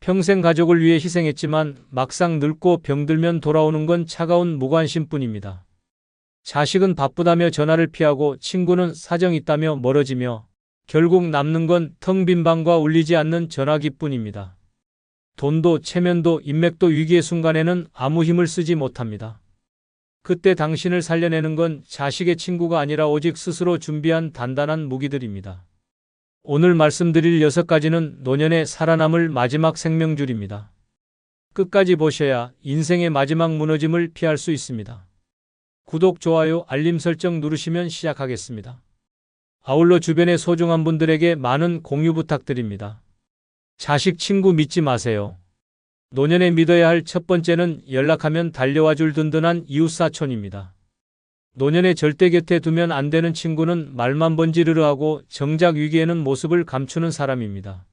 평생 가족을 위해 희생했지만 막상 늙고 병들면 돌아오는 건 차가운 무관심뿐입니다. 자식은 바쁘다며 전화를 피하고 친구는 사정 있다며 멀어지며 결국 남는 건 텅 빈 방과 울리지 않는 전화기뿐입니다. 돈도 체면도 인맥도 위기의 순간에는 아무 힘을 쓰지 못합니다. 그때 당신을 살려내는 건 자식의 친구가 아니라 오직 스스로 준비한 단단한 무기들입니다. 오늘 말씀드릴 6가지는 노년에 살아남을 마지막 생명줄입니다. 끝까지 보셔야 인생의 마지막 무너짐을 피할 수 있습니다. 구독, 좋아요, 알림 설정 누르시면 시작하겠습니다. 아울러 주변의 소중한 분들에게 많은 공유 부탁드립니다. 자식, 친구 믿지 마세요. 노년에 믿어야 할 첫 번째는 연락하면 달려와줄 든든한 이웃사촌입니다. 노년에 절대 곁에 두면 안 되는 친구는 말만 번지르르하고 정작 위기에는 모습을 감추는 사람입니다.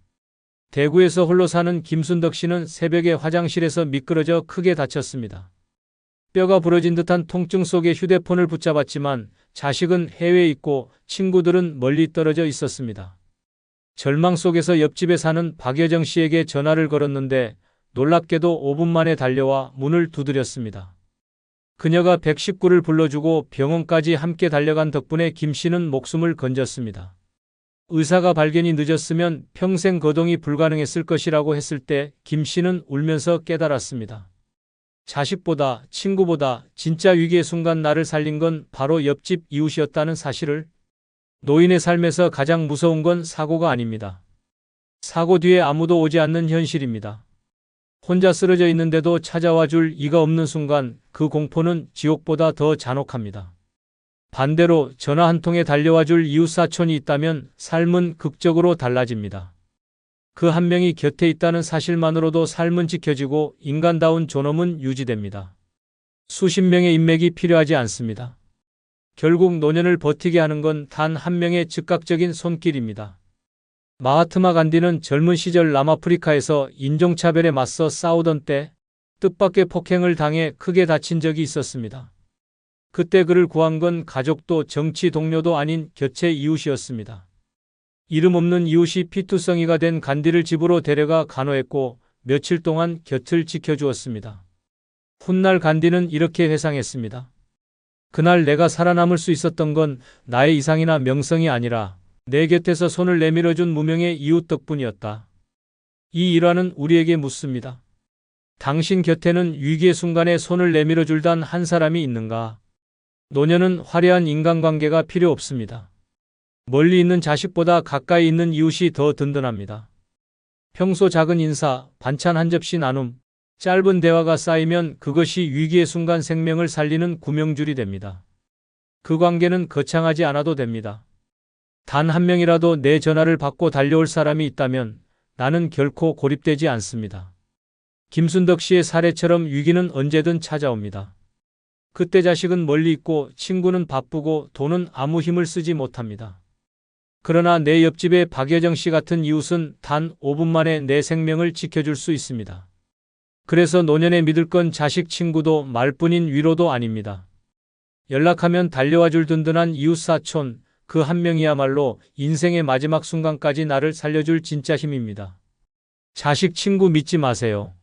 대구에서 홀로 사는 김순덕 씨는 새벽에 화장실에서 미끄러져 크게 다쳤습니다. 뼈가 부러진 듯한 통증 속에 휴대폰을 붙잡았지만 자식은 해외에 있고 친구들은 멀리 떨어져 있었습니다. 절망 속에서 옆집에 사는 박여정 씨에게 전화를 걸었는데 놀랍게도 5분 만에 달려와 문을 두드렸습니다. 그녀가 119를 불러주고 병원까지 함께 달려간 덕분에 김 씨는 목숨을 건졌습니다. 의사가 발견이 늦었으면 평생 거동이 불가능했을 것이라고 했을 때 김 씨는 울면서 깨달았습니다. 자식보다 친구보다 진짜 위기의 순간 나를 살린 건 바로 옆집 이웃이었다는 사실을. 노인의 삶에서 가장 무서운 건 사고가 아닙니다. 사고 뒤에 아무도 오지 않는 현실입니다. 혼자 쓰러져 있는데도 찾아와 줄 이가 없는 순간 그 공포는 지옥보다 더 잔혹합니다. 반대로 전화 한 통에 달려와 줄 이웃사촌이 있다면 삶은 극적으로 달라집니다. 그 한 명이 곁에 있다는 사실만으로도 삶은 지켜지고 인간다운 존엄은 유지됩니다. 수십 명의 인맥이 필요하지 않습니다. 결국 노년을 버티게 하는 건 단 한 명의 즉각적인 손길입니다. 마하트마 간디는 젊은 시절 남아프리카에서 인종차별에 맞서 싸우던 때 뜻밖의 폭행을 당해 크게 다친 적이 있었습니다. 그때 그를 구한 건 가족도 정치 동료도 아닌 곁의 이웃이었습니다. 이름 없는 이웃이 피투성이가 된 간디를 집으로 데려가 간호했고 며칠 동안 곁을 지켜주었습니다. 훗날 간디는 이렇게 회상했습니다. 그날 내가 살아남을 수 있었던 건 나의 이상이나 명성이 아니라 내 곁에서 손을 내밀어준 무명의 이웃 덕분이었다. 이 일화는 우리에게 묻습니다. 당신 곁에는 위기의 순간에 손을 내밀어줄 단 한 사람이 있는가? 노년은 화려한 인간관계가 필요 없습니다. 멀리 있는 자식보다 가까이 있는 이웃이 더 든든합니다. 평소 작은 인사, 반찬 한 접시 나눔, 짧은 대화가 쌓이면 그것이 위기의 순간 생명을 살리는 구명줄이 됩니다. 그 관계는 거창하지 않아도 됩니다. 단 한 명이라도 내 전화를 받고 달려올 사람이 있다면 나는 결코 고립되지 않습니다. 김순덕 씨의 사례처럼 위기는 언제든 찾아옵니다. 그때 자식은 멀리 있고 친구는 바쁘고 돈은 아무 힘을 쓰지 못합니다. 그러나 내 옆집의 박여정 씨 같은 이웃은 단 5분 만에 내 생명을 지켜줄 수 있습니다. 그래서 노년에 믿을 건 자식, 친구도 말뿐인 위로도 아닙니다. 연락하면 달려와 줄 든든한 이웃사촌, 그 한 명이야말로 인생의 마지막 순간까지 나를 살려줄 진짜 힘입니다. 자식, 친구 믿지 마세요.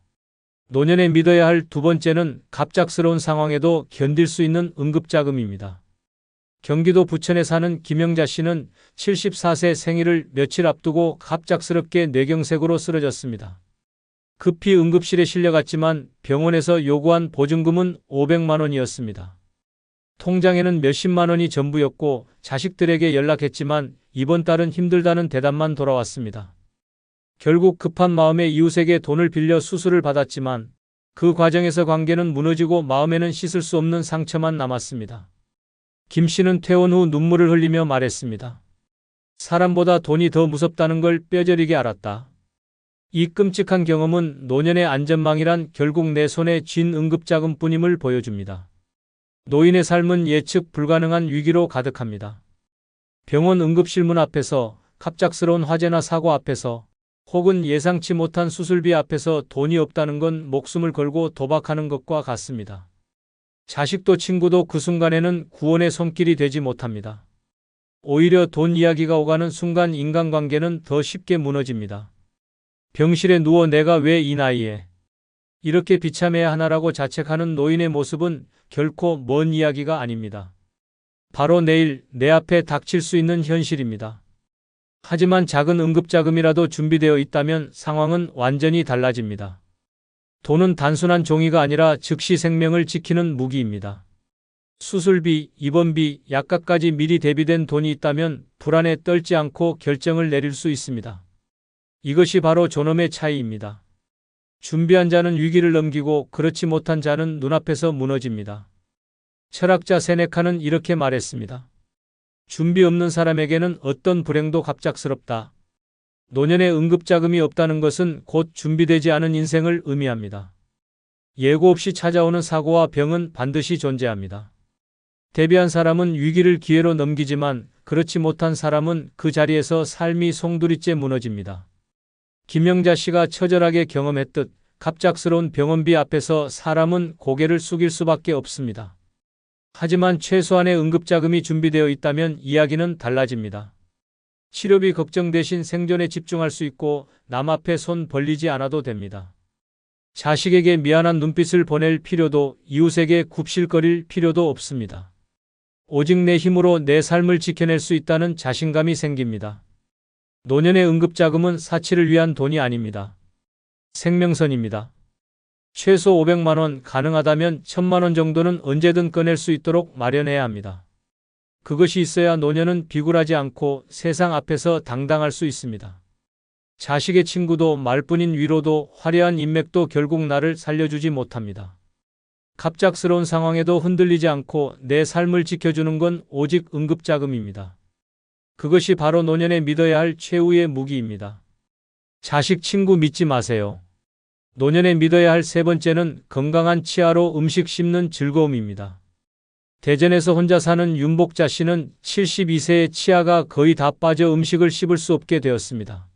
노년에 믿어야 할 두 번째는 갑작스러운 상황에도 견딜 수 있는 응급자금입니다. 경기도 부천에 사는 김영자 씨는 74세 생일을 며칠 앞두고 갑작스럽게 뇌경색으로 쓰러졌습니다. 급히 응급실에 실려갔지만 병원에서 요구한 보증금은 500만 원이었습니다. 통장에는 몇십만 원이 전부였고 자식들에게 연락했지만 이번 달은 힘들다는 대답만 돌아왔습니다. 결국 급한 마음에 이웃에게 돈을 빌려 수술을 받았지만 그 과정에서 관계는 무너지고 마음에는 씻을 수 없는 상처만 남았습니다. 김 씨는 퇴원 후 눈물을 흘리며 말했습니다. 사람보다 돈이 더 무섭다는 걸 뼈저리게 알았다. 이 끔찍한 경험은 노년의 안전망이란 결국 내 손에 쥔 응급자금뿐임을 보여줍니다. 노인의 삶은 예측 불가능한 위기로 가득합니다. 병원 응급실 문 앞에서, 갑작스러운 화재나 사고 앞에서, 혹은 예상치 못한 수술비 앞에서 돈이 없다는 건 목숨을 걸고 도박하는 것과 같습니다. 자식도 친구도 그 순간에는 구원의 손길이 되지 못합니다. 오히려 돈 이야기가 오가는 순간 인간관계는 더 쉽게 무너집니다. 병실에 누워 내가 왜 이 나이에 이렇게 비참해야 하나라고 자책하는 노인의 모습은 결코 먼 이야기가 아닙니다. 바로 내일 내 앞에 닥칠 수 있는 현실입니다. 하지만 작은 응급자금이라도 준비되어 있다면 상황은 완전히 달라집니다. 돈은 단순한 종이가 아니라 즉시 생명을 지키는 무기입니다. 수술비, 입원비, 약값까지 미리 대비된 돈이 있다면 불안에 떨지 않고 결정을 내릴 수 있습니다. 이것이 바로 존엄의 차이입니다. 준비한 자는 위기를 넘기고 그렇지 못한 자는 눈앞에서 무너집니다. 철학자 세네카는 이렇게 말했습니다. 준비 없는 사람에게는 어떤 불행도 갑작스럽다. 노년에 응급자금이 없다는 것은 곧 준비되지 않은 인생을 의미합니다. 예고 없이 찾아오는 사고와 병은 반드시 존재합니다. 대비한 사람은 위기를 기회로 넘기지만 그렇지 못한 사람은 그 자리에서 삶이 송두리째 무너집니다. 김영자 씨가 처절하게 경험했듯 갑작스러운 병원비 앞에서 사람은 고개를 숙일 수밖에 없습니다. 하지만 최소한의 응급자금이 준비되어 있다면 이야기는 달라집니다. 치료비 걱정 대신 생존에 집중할 수 있고 남 앞에 손 벌리지 않아도 됩니다. 자식에게 미안한 눈빛을 보낼 필요도 이웃에게 굽실거릴 필요도 없습니다. 오직 내 힘으로 내 삶을 지켜낼 수 있다는 자신감이 생깁니다. 노년의 응급자금은 사치를 위한 돈이 아닙니다. 생명선입니다. 최소 500만 원, 가능하다면 1000만 원 정도는 언제든 꺼낼 수 있도록 마련해야 합니다. 그것이 있어야 노년은 비굴하지 않고 세상 앞에서 당당할 수 있습니다. 자식의 친구도 말뿐인 위로도 화려한 인맥도 결국 나를 살려주지 못합니다. 갑작스러운 상황에도 흔들리지 않고 내 삶을 지켜주는 건 오직 응급자금입니다. 그것이 바로 노년에 믿어야 할 최후의 무기입니다. 자식, 친구 믿지 마세요. 노년에 믿어야 할 세 번째는 건강한 치아로 음식 씹는 즐거움입니다. 대전에서 혼자 사는 윤복자 씨는 72세의 치아가 거의 다 빠져 음식을 씹을 수 없게 되었습니다.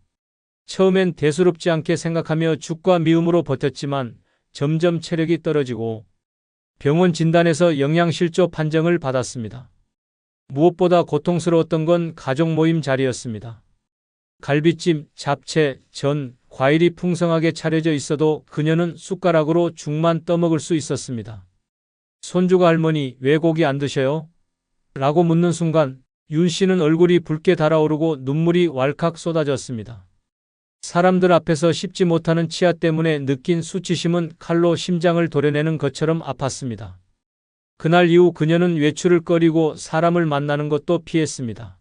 처음엔 대수롭지 않게 생각하며 죽과 미움으로 버텼지만 점점 체력이 떨어지고 병원 진단에서 영양실조 판정을 받았습니다. 무엇보다 고통스러웠던 건 가족 모임 자리였습니다. 갈비찜, 잡채, 전, 과일이 풍성하게 차려져 있어도 그녀는 숟가락으로 죽만 떠먹을 수 있었습니다. 손주가 할머니, 왜 고기 안 드셔요? 라고 묻는 순간 윤 씨는 얼굴이 붉게 달아오르고 눈물이 왈칵 쏟아졌습니다. 사람들 앞에서 씹지 못하는 치아 때문에 느낀 수치심은 칼로 심장을 도려내는 것처럼 아팠습니다. 그날 이후 그녀는 외출을 꺼리고 사람을 만나는 것도 피했습니다.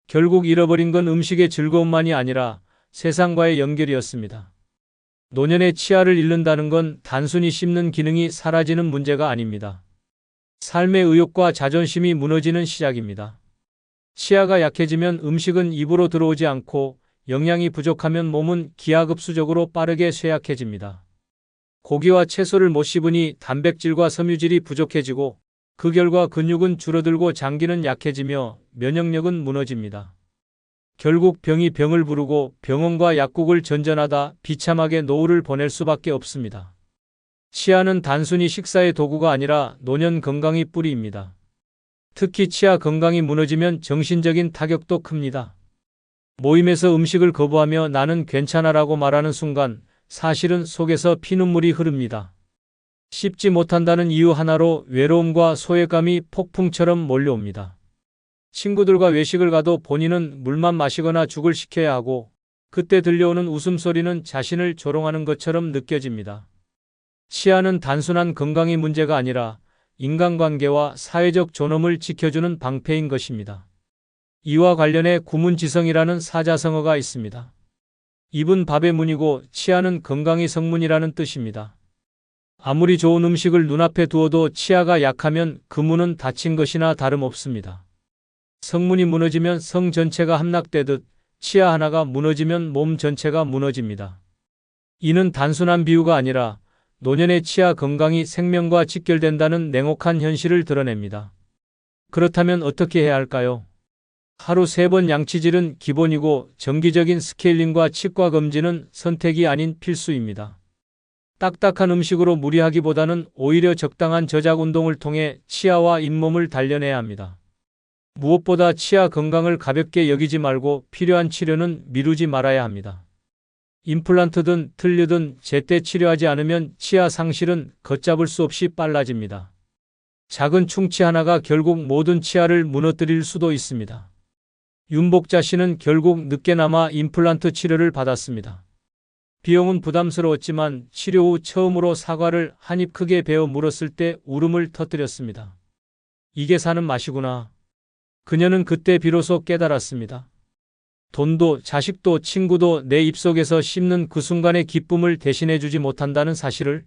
결국 잃어버린 건 음식의 즐거움만이 아니라 세상과의 연결이었습니다. 노년의 치아를 잃는다는 건 단순히 씹는 기능이 사라지는 문제가 아닙니다. 삶의 의욕과 자존심이 무너지는 시작입니다. 치아가 약해지면 음식은 입으로 들어오지 않고 영양이 부족하면 몸은 기하급수적으로 빠르게 쇠약해집니다. 고기와 채소를 못 씹으니 단백질과 섬유질이 부족해지고 그 결과 근육은 줄어들고 장기는 약해지며 면역력은 무너집니다. 결국 병이 병을 부르고 병원과 약국을 전전하다 비참하게 노후를 보낼 수밖에 없습니다. 치아는 단순히 식사의 도구가 아니라 노년 건강의 뿌리입니다. 특히 치아 건강이 무너지면 정신적인 타격도 큽니다. 모임에서 음식을 거부하며 나는 괜찮아라고 말하는 순간 사실은 속에서 피눈물이 흐릅니다. 씹지 못한다는 이유 하나로 외로움과 소외감이 폭풍처럼 몰려옵니다. 친구들과 외식을 가도 본인은 물만 마시거나 죽을 시켜야 하고 그때 들려오는 웃음소리는 자신을 조롱하는 것처럼 느껴집니다. 치아는 단순한 건강의 문제가 아니라 인간관계와 사회적 존엄을 지켜주는 방패인 것입니다. 이와 관련해 구문지성이라는 사자성어가 있습니다. 입은 밥의 문이고 치아는 건강의 성문이라는 뜻입니다. 아무리 좋은 음식을 눈앞에 두어도 치아가 약하면 그 문은 닫힌 것이나 다름없습니다. 성문이 무너지면 성 전체가 함락되듯 치아 하나가 무너지면 몸 전체가 무너집니다. 이는 단순한 비유가 아니라 노년의 치아 건강이 생명과 직결된다는 냉혹한 현실을 드러냅니다. 그렇다면 어떻게 해야 할까요? 하루 3번 양치질은 기본이고 정기적인 스케일링과 치과 검진은 선택이 아닌 필수입니다. 딱딱한 음식으로 무리하기보다는 오히려 적당한 저작 운동을 통해 치아와 잇몸을 단련해야 합니다. 무엇보다 치아 건강을 가볍게 여기지 말고 필요한 치료는 미루지 말아야 합니다. 임플란트든 틀니든 제때 치료하지 않으면 치아 상실은 걷잡을 수 없이 빨라집니다. 작은 충치 하나가 결국 모든 치아를 무너뜨릴 수도 있습니다. 윤복자 씨는 결국 늦게나마 임플란트 치료를 받았습니다. 비용은 부담스러웠지만 치료 후 처음으로 사과를 한 입 크게 베어 물었을 때 울음을 터뜨렸습니다. 이게 사는 맛이구나. 그녀는 그때 비로소 깨달았습니다. 돈도 자식도 친구도 내 입속에서 씹는 그 순간의 기쁨을 대신해주지 못한다는 사실을.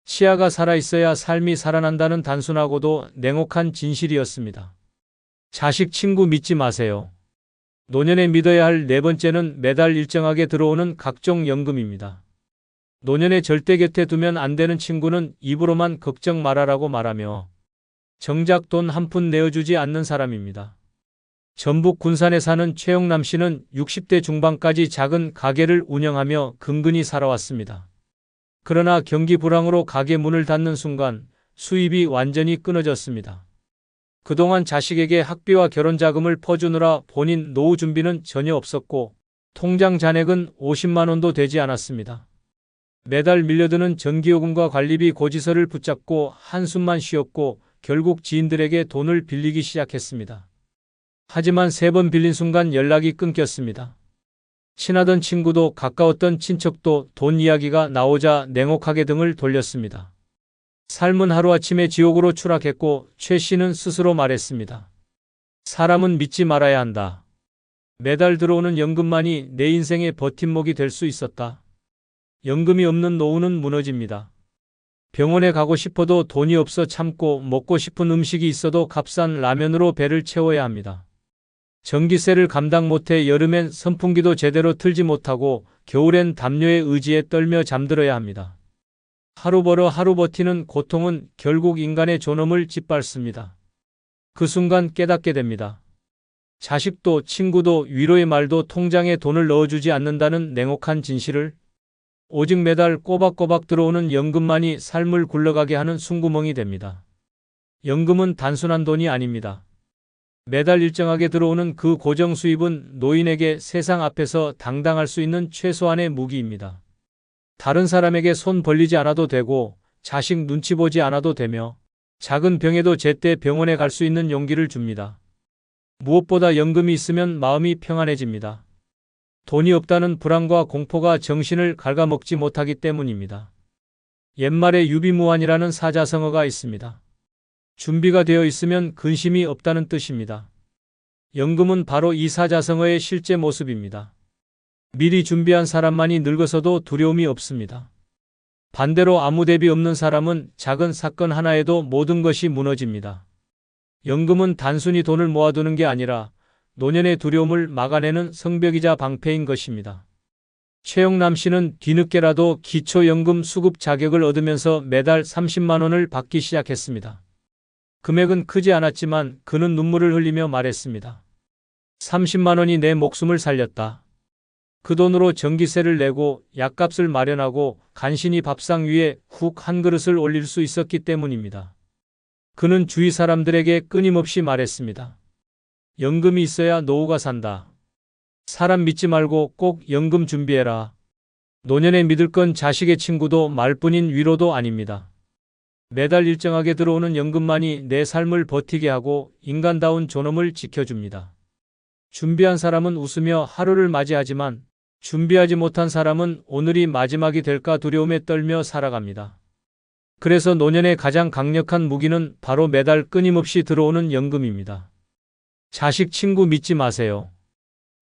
치아가 살아있어야 삶이 살아난다는 단순하고도 냉혹한 진실이었습니다. 자식 친구 믿지 마세요. 노년에 믿어야 할 네 번째는 매달 일정하게 들어오는 각종 연금입니다. 노년에 절대 곁에 두면 안 되는 친구는 입으로만 걱정 말아라고 말하며 정작 돈 한 푼 내어주지 않는 사람입니다. 전북 군산에 사는 최영남 씨는 60대 중반까지 작은 가게를 운영하며 근근히 살아왔습니다. 그러나 경기 불황으로 가게 문을 닫는 순간 수입이 완전히 끊어졌습니다. 그동안 자식에게 학비와 결혼 자금을 퍼주느라 본인 노후 준비는 전혀 없었고 통장 잔액은 50만 원도 되지 않았습니다. 매달 밀려드는 전기요금과 관리비 고지서를 붙잡고 한숨만 쉬었고 결국 지인들에게 돈을 빌리기 시작했습니다. 하지만 3번 빌린 순간 연락이 끊겼습니다. 친하던 친구도 가까웠던 친척도 돈 이야기가 나오자 냉혹하게 등을 돌렸습니다. 삶은 하루아침에 지옥으로 추락했고 최 씨는 스스로 말했습니다. 사람은 믿지 말아야 한다. 매달 들어오는 연금만이 내 인생의 버팀목이 될 수 있었다. 연금이 없는 노후는 무너집니다. 병원에 가고 싶어도 돈이 없어 참고 먹고 싶은 음식이 있어도 값싼 라면으로 배를 채워야 합니다. 전기세를 감당 못해 여름엔 선풍기도 제대로 틀지 못하고 겨울엔 담요의 의지에 떨며 잠들어야 합니다. 하루 벌어 하루 버티는 고통은 결국 인간의 존엄을 짓밟습니다. 그 순간 깨닫게 됩니다. 자식도 친구도 위로의 말도 통장에 돈을 넣어주지 않는다는 냉혹한 진실을. 오직 매달 꼬박꼬박 들어오는 연금만이 삶을 굴러가게 하는 숨구멍이 됩니다. 연금은 단순한 돈이 아닙니다. 매달 일정하게 들어오는 그 고정 수입은 노인에게 세상 앞에서 당당할 수 있는 최소한의 무기입니다. 다른 사람에게 손 벌리지 않아도 되고 자식 눈치 보지 않아도 되며 작은 병에도 제때 병원에 갈 수 있는 용기를 줍니다. 무엇보다 연금이 있으면 마음이 평안해집니다. 돈이 없다는 불안과 공포가 정신을 갉아먹지 못하기 때문입니다. 옛말에 유비무환이라는 사자성어가 있습니다. 준비가 되어 있으면 근심이 없다는 뜻입니다. 연금은 바로 이 사자성어의 실제 모습입니다. 미리 준비한 사람만이 늙어서도 두려움이 없습니다. 반대로 아무 대비 없는 사람은 작은 사건 하나에도 모든 것이 무너집니다. 연금은 단순히 돈을 모아두는 게 아니라 노년의 두려움을 막아내는 성벽이자 방패인 것입니다. 최영남 씨는 뒤늦게라도 기초연금 수급 자격을 얻으면서 매달 30만 원을 받기 시작했습니다. 금액은 크지 않았지만 그는 눈물을 흘리며 말했습니다. 30만 원이 내 목숨을 살렸다. 그 돈으로 전기세를 내고 약값을 마련하고 간신히 밥상 위에 훅 한 그릇을 올릴 수 있었기 때문입니다. 그는 주위 사람들에게 끊임없이 말했습니다. 연금이 있어야 노후가 산다. 사람 믿지 말고 꼭 연금 준비해라. 노년에 믿을 건 자식의 친구도 말뿐인 위로도 아닙니다. 매달 일정하게 들어오는 연금만이 내 삶을 버티게 하고 인간다운 존엄을 지켜줍니다. 준비한 사람은 웃으며 하루를 맞이하지만 준비하지 못한 사람은 오늘이 마지막이 될까 두려움에 떨며 살아갑니다. 그래서 노년의 가장 강력한 무기는 바로 매달 끊임없이 들어오는 연금입니다. 자식 친구 믿지 마세요.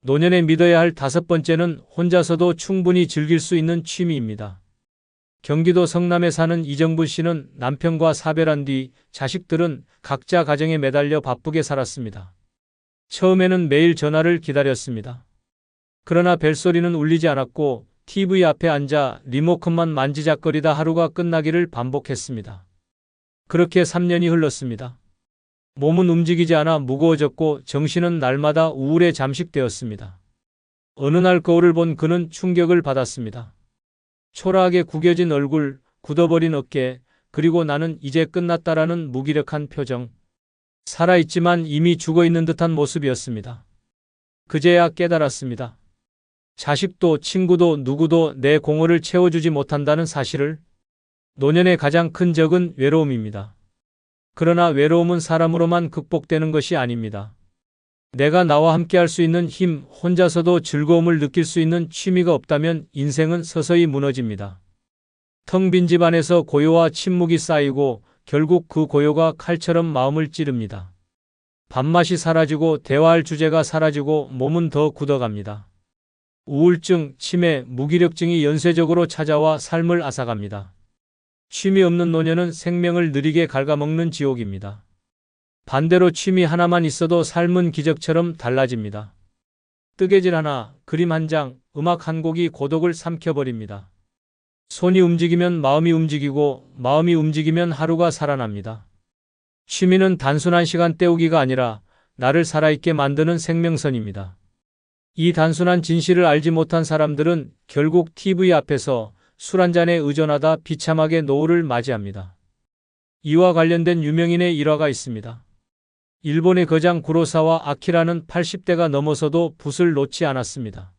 노년에 믿어야 할 5번째는 혼자서도 충분히 즐길 수 있는 취미입니다. 경기도 성남에 사는 이정부 씨는 남편과 사별한 뒤 자식들은 각자 가정에 매달려 바쁘게 살았습니다. 처음에는 매일 전화를 기다렸습니다. 그러나 벨소리는 울리지 않았고 TV 앞에 앉아 리모컨만 만지작거리다 하루가 끝나기를 반복했습니다. 그렇게 3년이 흘렀습니다. 몸은 움직이지 않아 무거워졌고 정신은 날마다 우울에 잠식되었습니다. 어느 날 거울을 본 그는 충격을 받았습니다. 초라하게 구겨진 얼굴, 굳어버린 어깨, 그리고 나는 이제 끝났다라는 무기력한 표정. 살아있지만 이미 죽어있는 듯한 모습이었습니다. 그제야 깨달았습니다. 자식도 친구도 누구도 내 공허를 채워주지 못한다는 사실을. 노년의 가장 큰 적은 외로움입니다. 그러나 외로움은 사람으로만 극복되는 것이 아닙니다. 내가 나와 함께할 수 있는 힘, 혼자서도 즐거움을 느낄 수 있는 취미가 없다면 인생은 서서히 무너집니다. 텅 빈 집 안에서 고요와 침묵이 쌓이고 결국 그 고요가 칼처럼 마음을 찌릅니다. 밥맛이 사라지고 대화할 주제가 사라지고 몸은 더 굳어갑니다. 우울증, 치매, 무기력증이 연쇄적으로 찾아와 삶을 앗아갑니다. 취미 없는 노년은 생명을 느리게 갉아먹는 지옥입니다. 반대로 취미 하나만 있어도 삶은 기적처럼 달라집니다. 뜨개질 하나, 그림 한 장, 음악 한 곡이 고독을 삼켜버립니다. 손이 움직이면 마음이 움직이고 마음이 움직이면 하루가 살아납니다. 취미는 단순한 시간 때우기가 아니라 나를 살아있게 만드는 생명선입니다. 이 단순한 진실을 알지 못한 사람들은 결국 TV 앞에서 술 한 잔에 의존하다 비참하게 노후를 맞이합니다. 이와 관련된 유명인의 일화가 있습니다. 일본의 거장 구로사와 아키라는 80대가 넘어서도 붓을 놓지 않았습니다.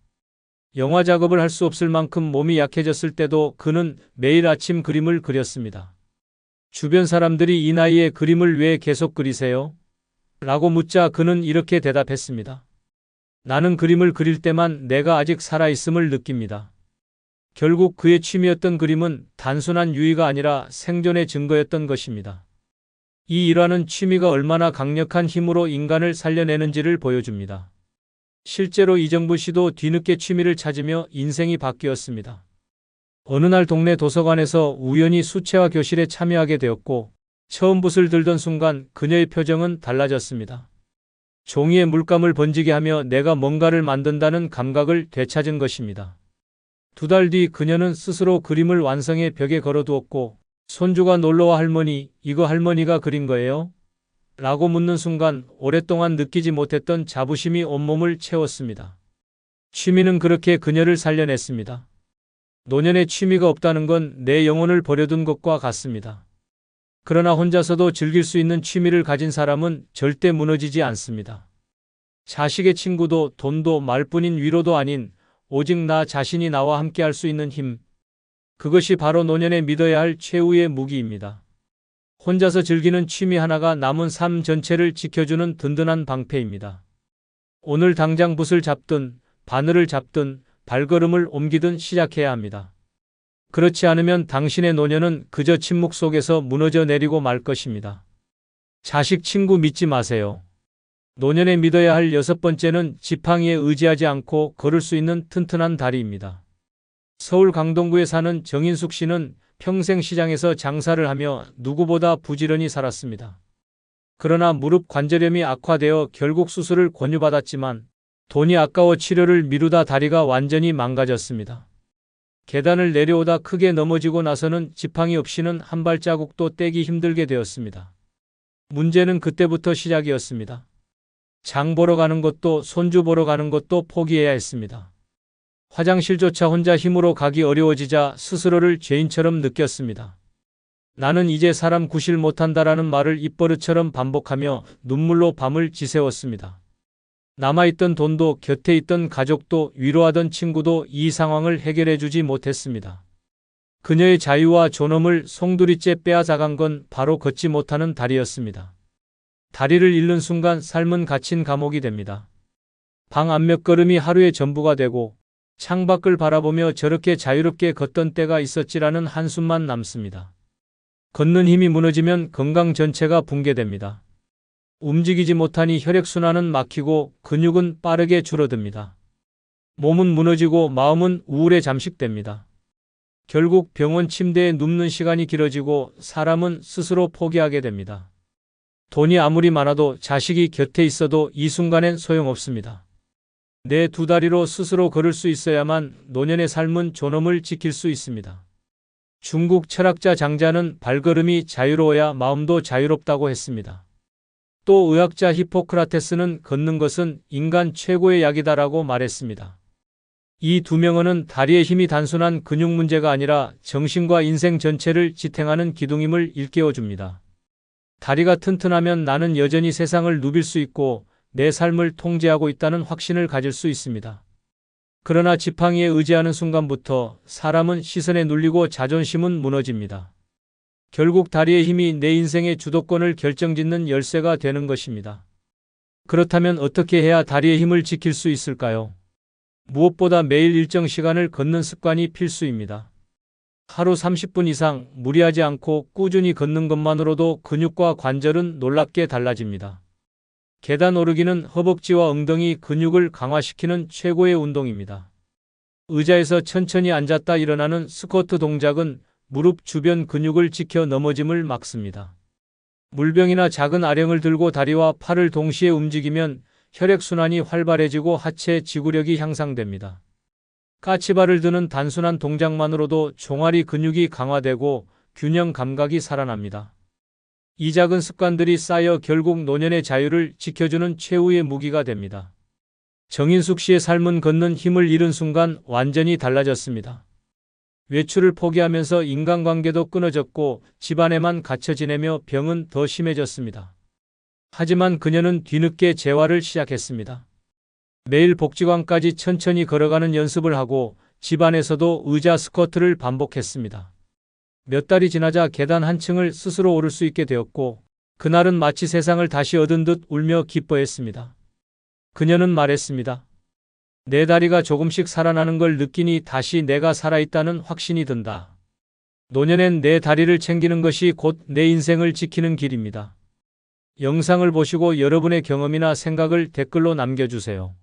영화 작업을 할 수 없을 만큼 몸이 약해졌을 때도 그는 매일 아침 그림을 그렸습니다. 주변 사람들이 이 나이에 그림을 왜 계속 그리세요? 라고 묻자 그는 이렇게 대답했습니다. 나는 그림을 그릴 때만 내가 아직 살아있음을 느낍니다. 결국 그의 취미였던 그림은 단순한 유의가 아니라 생존의 증거였던 것입니다. 이 일화는 취미가 얼마나 강력한 힘으로 인간을 살려내는지를 보여줍니다. 실제로 이정부 씨도 뒤늦게 취미를 찾으며 인생이 바뀌었습니다. 어느 날 동네 도서관에서 우연히 수채화 교실에 참여하게 되었고 처음 붓을 들던 순간 그녀의 표정은 달라졌습니다. 종이에 물감을 번지게 하며 내가 뭔가를 만든다는 감각을 되찾은 것입니다. 2달 뒤 그녀는 스스로 그림을 완성해 벽에 걸어두었고 손주가 놀러와 할머니, 이거 할머니가 그린 거예요? 라고 묻는 순간 오랫동안 느끼지 못했던 자부심이 온몸을 채웠습니다. 취미는 그렇게 그녀를 살려냈습니다. 노년에 취미가 없다는 건 내 영혼을 버려둔 것과 같습니다. 그러나 혼자서도 즐길 수 있는 취미를 가진 사람은 절대 무너지지 않습니다. 자식의 친구도 돈도 말뿐인 위로도 아닌 오직 나 자신이 나와 함께할 수 있는 힘. 그것이 바로 노년에 믿어야 할 최후의 무기입니다. 혼자서 즐기는 취미 하나가 남은 삶 전체를 지켜주는 든든한 방패입니다. 오늘 당장 붓을 잡든 바늘을 잡든 발걸음을 옮기든 시작해야 합니다. 그렇지 않으면 당신의 노년은 그저 침묵 속에서 무너져 내리고 말 것입니다. 자식, 친구 믿지 마세요. 노년에 믿어야 할 6번째는 지팡이에 의지하지 않고 걸을 수 있는 튼튼한 다리입니다. 서울 강동구에 사는 정인숙 씨는 평생 시장에서 장사를 하며 누구보다 부지런히 살았습니다. 그러나 무릎 관절염이 악화되어 결국 수술을 권유받았지만 돈이 아까워 치료를 미루다 다리가 완전히 망가졌습니다. 계단을 내려오다 크게 넘어지고 나서는 지팡이 없이는 한 발자국도 떼기 힘들게 되었습니다. 문제는 그때부터 시작이었습니다. 장 보러 가는 것도 손주 보러 가는 것도 포기해야 했습니다. 화장실조차 혼자 힘으로 가기 어려워지자 스스로를 죄인처럼 느꼈습니다. 나는 이제 사람 구실 못한다라는 말을 입버릇처럼 반복하며 눈물로 밤을 지새웠습니다. 남아있던 돈도 곁에 있던 가족도 위로하던 친구도 이 상황을 해결해주지 못했습니다. 그녀의 자유와 존엄을 송두리째 빼앗아간 건 바로 걷지 못하는 다리였습니다. 다리를 잃는 순간 삶은 갇힌 감옥이 됩니다. 방 앞 몇 걸음이 하루의 전부가 되고 창밖을 바라보며 저렇게 자유롭게 걷던 때가 있었지라는 한숨만 남습니다. 걷는 힘이 무너지면 건강 전체가 붕괴됩니다. 움직이지 못하니 혈액순환은 막히고 근육은 빠르게 줄어듭니다. 몸은 무너지고 마음은 우울에 잠식됩니다. 결국 병원 침대에 눕는 시간이 길어지고 사람은 스스로 포기하게 됩니다. 돈이 아무리 많아도 자식이 곁에 있어도 이 순간엔 소용없습니다. 내 2다리로 스스로 걸을 수 있어야만 노년의 삶은 존엄을 지킬 수 있습니다. 중국 철학자 장자는 발걸음이 자유로워야 마음도 자유롭다고 했습니다. 또 의학자 히포크라테스는 걷는 것은 인간 최고의 약이다라고 말했습니다. 이 두 명언은 다리의 힘이 단순한 근육 문제가 아니라 정신과 인생 전체를 지탱하는 기둥임을 일깨워줍니다. 다리가 튼튼하면 나는 여전히 세상을 누빌 수 있고 내 삶을 통제하고 있다는 확신을 가질 수 있습니다. 그러나 지팡이에 의지하는 순간부터 사람은 시선에 눌리고 자존심은 무너집니다. 결국 다리의 힘이 내 인생의 주도권을 결정짓는 열쇠가 되는 것입니다. 그렇다면 어떻게 해야 다리의 힘을 지킬 수 있을까요? 무엇보다 매일 일정 시간을 걷는 습관이 필수입니다. 하루 30분 이상 무리하지 않고 꾸준히 걷는 것만으로도 근육과 관절은 놀랍게 달라집니다. 계단 오르기는 허벅지와 엉덩이 근육을 강화시키는 최고의 운동입니다. 의자에서 천천히 앉았다 일어나는 스쿼트 동작은 무릎 주변 근육을 지켜 넘어짐을 막습니다. 물병이나 작은 아령을 들고 다리와 팔을 동시에 움직이면 혈액순환이 활발해지고 하체 지구력이 향상됩니다. 까치발을 드는 단순한 동작만으로도 종아리 근육이 강화되고 균형 감각이 살아납니다. 이 작은 습관들이 쌓여 결국 노년의 자유를 지켜주는 최후의 무기가 됩니다. 정인숙 씨의 삶은 걷는 힘을 잃은 순간 완전히 달라졌습니다. 외출을 포기하면서 인간관계도 끊어졌고 집안에만 갇혀 지내며 병은 더 심해졌습니다. 하지만 그녀는 뒤늦게 재활을 시작했습니다. 매일 복지관까지 천천히 걸어가는 연습을 하고 집안에서도 의자 스쿼트를 반복했습니다. 몇 달이 지나자 계단 한 층을 스스로 오를 수 있게 되었고 그날은 마치 세상을 다시 얻은 듯 울며 기뻐했습니다. 그녀는 말했습니다. 내 다리가 조금씩 살아나는 걸 느끼니 다시 내가 살아있다는 확신이 든다. 노년엔 내 다리를 챙기는 것이 곧 내 인생을 지키는 길입니다. 영상을 보시고 여러분의 경험이나 생각을 댓글로 남겨주세요.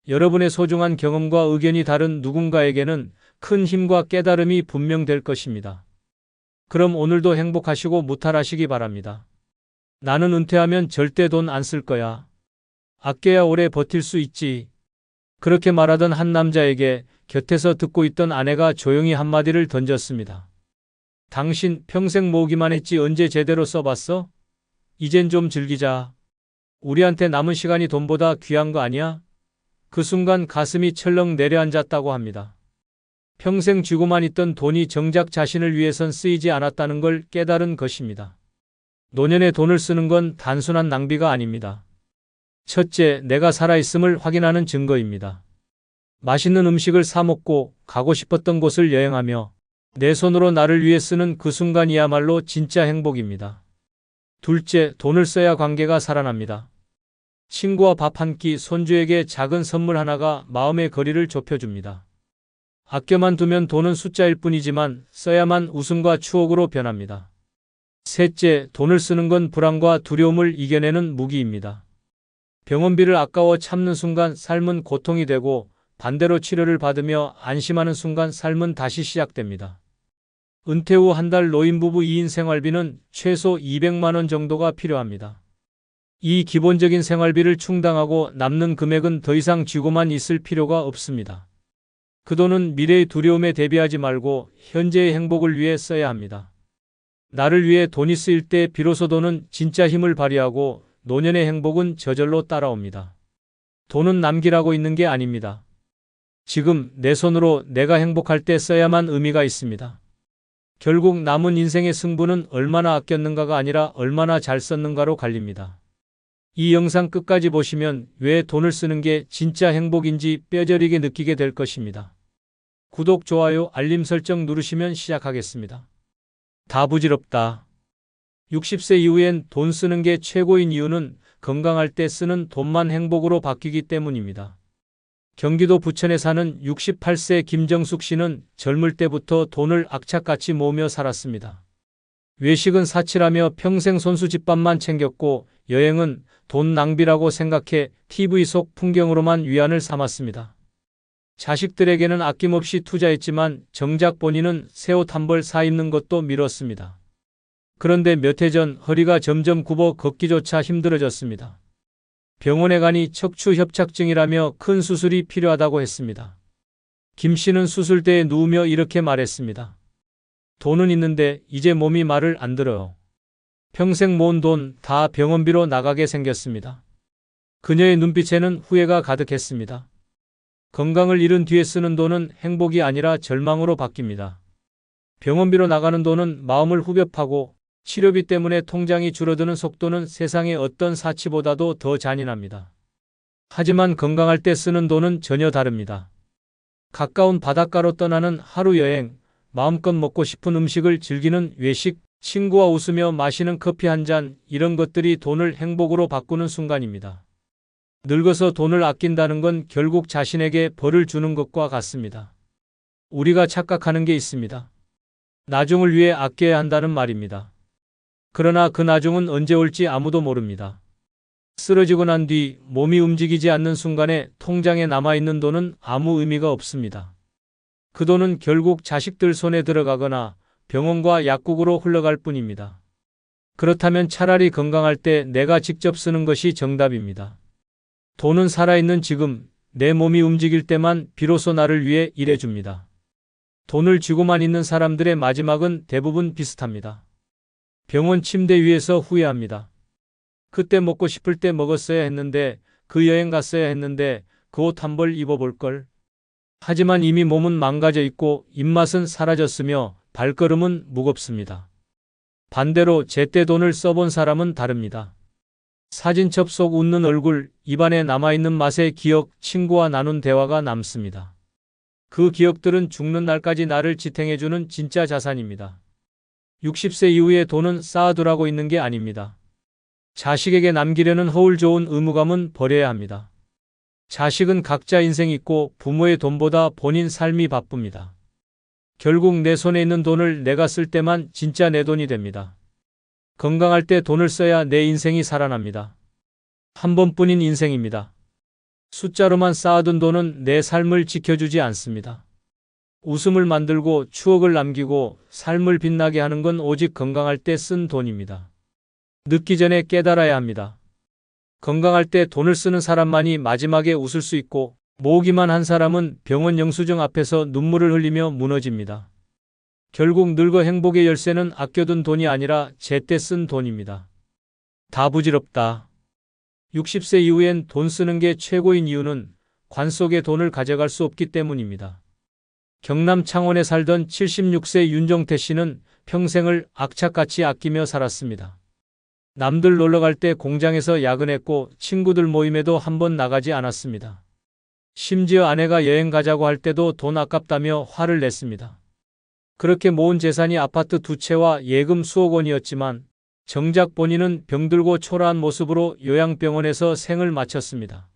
여러분의 소중한 경험과 의견이 다른 누군가에게는 큰 힘과 깨달음이 분명될 것입니다. 그럼 오늘도 행복하시고 무탈하시기 바랍니다. 나는 은퇴하면 절대 돈 안 쓸 거야. 아껴야 오래 버틸 수 있지. 그렇게 말하던 한 남자에게 곁에서 듣고 있던 아내가 조용히 한마디를 던졌습니다. 당신 평생 모으기만 했지 언제 제대로 써봤어? 이젠 좀 즐기자. 우리한테 남은 시간이 돈보다 귀한 거 아니야? 그 순간 가슴이 철렁 내려앉았다고 합니다. 평생 쥐고만 있던 돈이 정작 자신을 위해선 쓰이지 않았다는 걸 깨달은 것입니다. 노년에 돈을 쓰는 건 단순한 낭비가 아닙니다. 첫째, 내가 살아있음을 확인하는 증거입니다. 맛있는 음식을 사 먹고 가고 싶었던 곳을 여행하며 내 손으로 나를 위해 쓰는 그 순간이야말로 진짜 행복입니다. 둘째, 돈을 써야 관계가 살아납니다. 친구와 밥 한 끼, 손주에게 작은 선물 하나가 마음의 거리를 좁혀줍니다. 아껴만 두면 돈은 숫자일 뿐이지만 써야만 웃음과 추억으로 변합니다. 셋째, 돈을 쓰는 건 불안과 두려움을 이겨내는 무기입니다. 병원비를 아까워 참는 순간 삶은 고통이 되고 반대로 치료를 받으며 안심하는 순간 삶은 다시 시작됩니다. 은퇴 후 한 달 노인부부 2인 생활비는 최소 200만 원 정도가 필요합니다. 이 기본적인 생활비를 충당하고 남는 금액은 더 이상 쥐고만 있을 필요가 없습니다. 그 돈은 미래의 두려움에 대비하지 말고 현재의 행복을 위해 써야 합니다. 나를 위해 돈이 쓰일 때 비로소 돈은 진짜 힘을 발휘하고 노년의 행복은 저절로 따라옵니다. 돈은 남기라고 있는 게 아닙니다. 지금 내 손으로 내가 행복할 때 써야만 의미가 있습니다. 결국 남은 인생의 승부는 얼마나 아꼈는가가 아니라 얼마나 잘 썼는가로 갈립니다. 이 영상 끝까지 보시면 왜 돈을 쓰는 게 진짜 행복인지 뼈저리게 느끼게 될 것입니다. 구독, 좋아요, 알림 설정 누르시면 시작하겠습니다. 다 부질없다. 60세 이후엔 돈 쓰는 게 최고인 이유는 건강할 때 쓰는 돈만 행복으로 바뀌기 때문입니다. 경기도 부천에 사는 68세 김정숙 씨는 젊을 때부터 돈을 악착같이 모으며 살았습니다. 외식은 사치라며 평생 손수 집밥만 챙겼고 여행은 돈 낭비라고 생각해 TV 속 풍경으로만 위안을 삼았습니다. 자식들에게는 아낌없이 투자했지만 정작 본인은 새 옷 한 벌 사 입는 것도 미뤘습니다. 그런데 몇 해 전 허리가 점점 굽어 걷기조차 힘들어졌습니다. 병원에 가니 척추협착증이라며 큰 수술이 필요하다고 했습니다. 김 씨는 수술대에 누우며 이렇게 말했습니다. 돈은 있는데 이제 몸이 말을 안 들어요. 평생 모은 돈 다 병원비로 나가게 생겼습니다. 그녀의 눈빛에는 후회가 가득했습니다. 건강을 잃은 뒤에 쓰는 돈은 행복이 아니라 절망으로 바뀝니다. 병원비로 나가는 돈은 마음을 후벼파고 치료비 때문에 통장이 줄어드는 속도는 세상의 어떤 사치보다도 더 잔인합니다. 하지만 건강할 때 쓰는 돈은 전혀 다릅니다. 가까운 바닷가로 떠나는 하루 여행, 마음껏 먹고 싶은 음식을 즐기는 외식, 친구와 웃으며 마시는 커피 한 잔, 이런 것들이 돈을 행복으로 바꾸는 순간입니다. 늙어서 돈을 아낀다는 건 결국 자신에게 벌을 주는 것과 같습니다. 우리가 착각하는 게 있습니다. 나중을 위해 아껴야 한다는 말입니다. 그러나 그 나중은 언제 올지 아무도 모릅니다. 쓰러지고 난 뒤 몸이 움직이지 않는 순간에 통장에 남아있는 돈은 아무 의미가 없습니다. 그 돈은 결국 자식들 손에 들어가거나 병원과 약국으로 흘러갈 뿐입니다. 그렇다면 차라리 건강할 때 내가 직접 쓰는 것이 정답입니다. 돈은 살아있는 지금, 내 몸이 움직일 때만 비로소 나를 위해 일해줍니다. 돈을 쥐고만 있는 사람들의 마지막은 대부분 비슷합니다. 병원 침대 위에서 후회합니다. 그때 먹고 싶을 때 먹었어야 했는데, 그 여행 갔어야 했는데, 그 옷 한 벌 입어볼걸. 하지만 이미 몸은 망가져 있고 입맛은 사라졌으며 발걸음은 무겁습니다. 반대로 제때 돈을 써본 사람은 다릅니다. 사진첩 속 웃는 얼굴, 입안에 남아있는 맛의 기억, 친구와 나눈 대화가 남습니다. 그 기억들은 죽는 날까지 나를 지탱해주는 진짜 자산입니다. 60세 이후에 돈은 쌓아두라고 있는 게 아닙니다. 자식에게 남기려는 허울 좋은 의무감은 버려야 합니다. 자식은 각자 인생이 있고 부모의 돈보다 본인 삶이 바쁩니다. 결국 내 손에 있는 돈을 내가 쓸 때만 진짜 내 돈이 됩니다. 건강할 때 돈을 써야 내 인생이 살아납니다. 한 번뿐인 인생입니다. 숫자로만 쌓아둔 돈은 내 삶을 지켜주지 않습니다. 웃음을 만들고 추억을 남기고 삶을 빛나게 하는 건 오직 건강할 때 쓴 돈입니다. 늙기 전에 깨달아야 합니다. 건강할 때 돈을 쓰는 사람만이 마지막에 웃을 수 있고 모으기만 한 사람은 병원 영수증 앞에서 눈물을 흘리며 무너집니다. 결국 늙어 행복의 열쇠는 아껴둔 돈이 아니라 제때 쓴 돈입니다. 다 부질없다. 60세 이후엔 돈 쓰는 게 최고인 이유는 관 속에 돈을 가져갈 수 없기 때문입니다. 경남 창원에 살던 76세 윤정태 씨는 평생을 악착같이 아끼며 살았습니다. 남들 놀러갈 때 공장에서 야근했고 친구들 모임에도 한 번 나가지 않았습니다. 심지어 아내가 여행 가자고 할 때도 돈 아깝다며 화를 냈습니다. 그렇게 모은 재산이 아파트 2채와 예금 수억 원이었지만 정작 본인은 병들고 초라한 모습으로 요양병원에서 생을 마쳤습니다.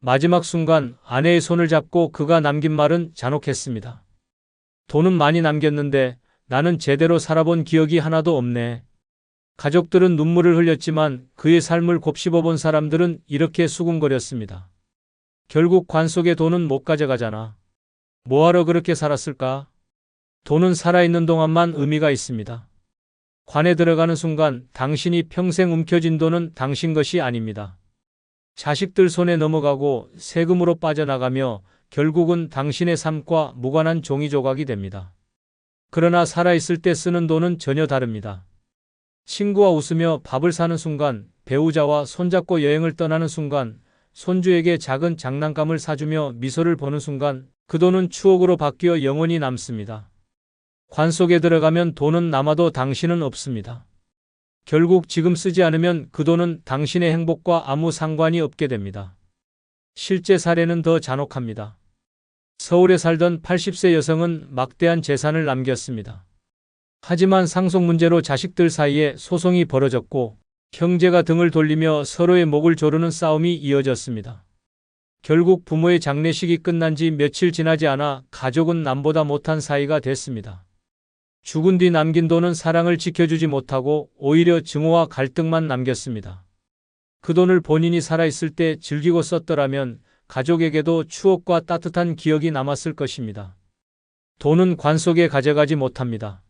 마지막 순간 아내의 손을 잡고 그가 남긴 말은 잔혹했습니다. 돈은 많이 남겼는데 나는 제대로 살아본 기억이 하나도 없네. 가족들은 눈물을 흘렸지만 그의 삶을 곱씹어본 사람들은 이렇게 수군거렸습니다. 결국 관 속의 돈은 못 가져가잖아. 뭐하러 그렇게 살았을까? 돈은 살아있는 동안만 의미가 있습니다. 관에 들어가는 순간 당신이 평생 움켜쥔 돈은 당신 것이 아닙니다. 자식들 손에 넘어가고 세금으로 빠져나가며 결국은 당신의 삶과 무관한 종이 조각이 됩니다. 그러나 살아있을 때 쓰는 돈은 전혀 다릅니다. 친구와 웃으며 밥을 사는 순간, 배우자와 손잡고 여행을 떠나는 순간, 손주에게 작은 장난감을 사주며 미소를 보는 순간 그 돈은 추억으로 바뀌어 영원히 남습니다. 관 속에 들어가면 돈은 남아도 당신은 없습니다. 결국 지금 쓰지 않으면 그 돈은 당신의 행복과 아무 상관이 없게 됩니다. 실제 사례는 더 잔혹합니다. 서울에 살던 80세 여성은 막대한 재산을 남겼습니다. 하지만 상속 문제로 자식들 사이에 소송이 벌어졌고 형제가 등을 돌리며 서로의 목을 조르는 싸움이 이어졌습니다. 결국 부모의 장례식이 끝난 지 며칠 지나지 않아 가족은 남보다 못한 사이가 됐습니다. 죽은 뒤 남긴 돈은 사랑을 지켜주지 못하고 오히려 증오와 갈등만 남겼습니다. 그 돈을 본인이 살아있을 때 즐기고 썼더라면 가족에게도 추억과 따뜻한 기억이 남았을 것입니다. 돈은 관 속에 가져가지 못합니다.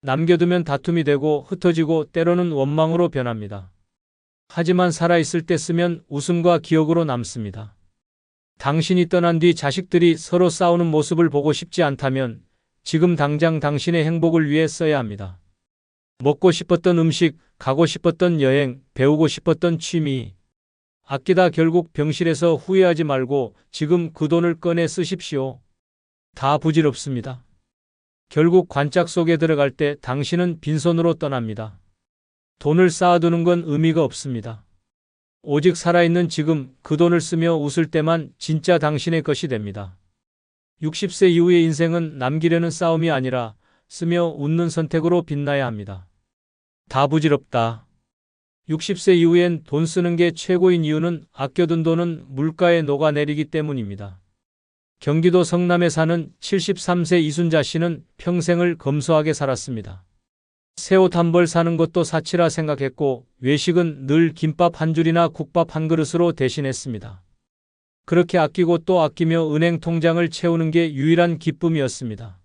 남겨두면 다툼이 되고 흩어지고 때로는 원망으로 변합니다. 하지만 살아있을 때 쓰면 웃음과 기억으로 남습니다. 당신이 떠난 뒤 자식들이 서로 싸우는 모습을 보고 싶지 않다면 지금 당장 당신의 행복을 위해 써야 합니다. 먹고 싶었던 음식, 가고 싶었던 여행, 배우고 싶었던 취미. 아끼다 결국 병실에서 후회하지 말고 지금 그 돈을 꺼내 쓰십시오. 다 부질없습니다. 결국 관짝 속에 들어갈 때 당신은 빈손으로 떠납니다. 돈을 쌓아두는 건 의미가 없습니다. 오직 살아있는 지금 그 돈을 쓰며 웃을 때만 진짜 당신의 것이 됩니다. 60세 이후의 인생은 남기려는 싸움이 아니라 쓰며 웃는 선택으로 빛나야 합니다. 다 부질없다. 60세 이후엔 돈 쓰는 게 최고인 이유는 아껴둔 돈은 물가에 녹아내리기 때문입니다. 경기도 성남에 사는 73세 이순자 씨는 평생을 검소하게 살았습니다. 새 옷 한 벌 사는 것도 사치라 생각했고 외식은 늘 김밥 한 줄이나 국밥 한 그릇으로 대신했습니다. 그렇게 아끼고 또 아끼며 은행 통장을 채우는 게 유일한 기쁨이었습니다.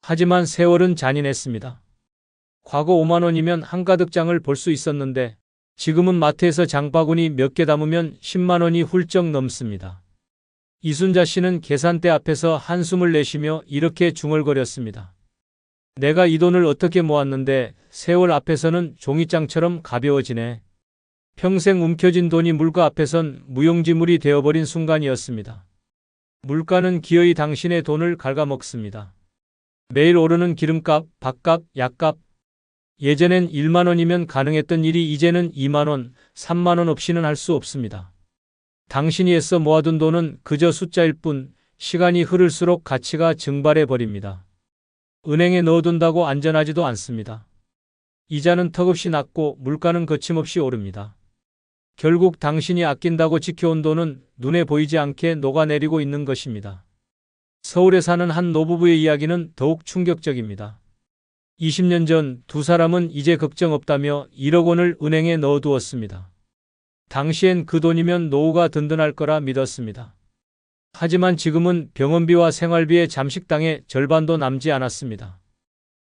하지만 세월은 잔인했습니다. 과거 5만 원이면 한가득 장을 볼 수 있었는데 지금은 마트에서 장바구니 몇 개 담으면 10만 원이 훌쩍 넘습니다. 이순자 씨는 계산대 앞에서 한숨을 내쉬며 이렇게 중얼거렸습니다. 내가 이 돈을 어떻게 모았는데 세월 앞에서는 종이장처럼 가벼워지네. 평생 움켜쥔 돈이 물가 앞에선 무용지물이 되어버린 순간이었습니다. 물가는 기어이 당신의 돈을 갉아먹습니다. 매일 오르는 기름값, 밥값, 약값. 예전엔 1만 원이면 가능했던 일이 이제는 2만 원, 3만 원 없이는 할 수 없습니다. 당신이 애써 모아둔 돈은 그저 숫자일 뿐 시간이 흐를수록 가치가 증발해 버립니다. 은행에 넣어둔다고 안전하지도 않습니다. 이자는 턱없이 낮고 물가는 거침없이 오릅니다. 결국 당신이 아낀다고 지켜온 돈은 눈에 보이지 않게 녹아내리고 있는 것입니다. 서울에 사는 한 노부부의 이야기는 더욱 충격적입니다. 20년 전 두 사람은 이제 걱정 없다며 1억 원을 은행에 넣어두었습니다. 당시엔 그 돈이면 노후가 든든할 거라 믿었습니다. 하지만 지금은 병원비와 생활비에 잠식당해 절반도 남지 않았습니다.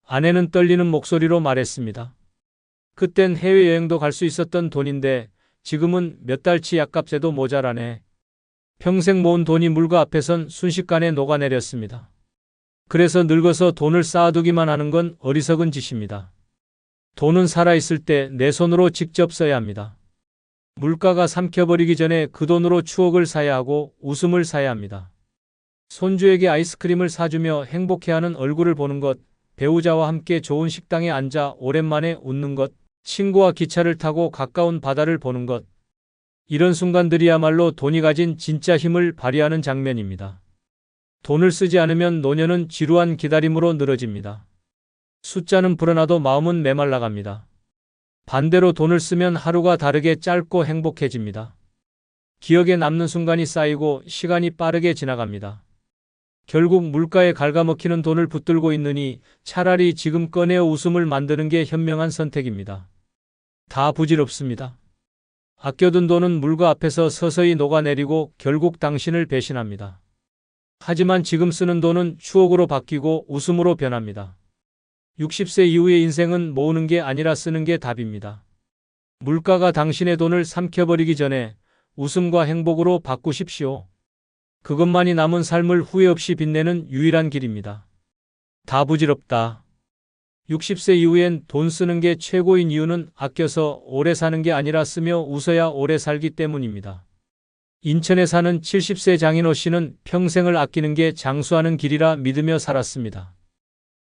아내는 떨리는 목소리로 말했습니다. 그땐 해외여행도 갈 수 있었던 돈인데 지금은 몇 달치 약값에도 모자라네. 평생 모은 돈이 물가 앞에선 순식간에 녹아내렸습니다. 그래서 늙어서 돈을 쌓아두기만 하는 건 어리석은 짓입니다. 돈은 살아있을 때 내 손으로 직접 써야 합니다. 물가가 삼켜버리기 전에 그 돈으로 추억을 사야 하고 웃음을 사야 합니다. 손주에게 아이스크림을 사주며 행복해하는 얼굴을 보는 것, 배우자와 함께 좋은 식당에 앉아 오랜만에 웃는 것, 친구와 기차를 타고 가까운 바다를 보는 것. 이런 순간들이야말로 돈이 가진 진짜 힘을 발휘하는 장면입니다. 돈을 쓰지 않으면 노년은 지루한 기다림으로 늘어집니다. 숫자는 불어나도 마음은 메말라갑니다. 반대로 돈을 쓰면 하루가 다르게 짧고 행복해집니다. 기억에 남는 순간이 쌓이고 시간이 빠르게 지나갑니다. 결국 물가에 갉아먹히는 돈을 붙들고 있느니 차라리 지금 꺼내어 웃음을 만드는 게 현명한 선택입니다. 다 부질없습니다. 아껴둔 돈은 물가 앞에서 서서히 녹아내리고 결국 당신을 배신합니다. 하지만 지금 쓰는 돈은 추억으로 바뀌고 웃음으로 변합니다. 60세 이후의 인생은 모으는 게 아니라 쓰는 게 답입니다. 물가가 당신의 돈을 삼켜버리기 전에 웃음과 행복으로 바꾸십시오. 그것만이 남은 삶을 후회 없이 빛내는 유일한 길입니다. 다 부질없다. 60세 이후엔 돈 쓰는 게 최고인 이유는 아껴서 오래 사는 게 아니라 쓰며 웃어야 오래 살기 때문입니다. 인천에 사는 70세 장인호 씨는 평생을 아끼는 게 장수하는 길이라 믿으며 살았습니다.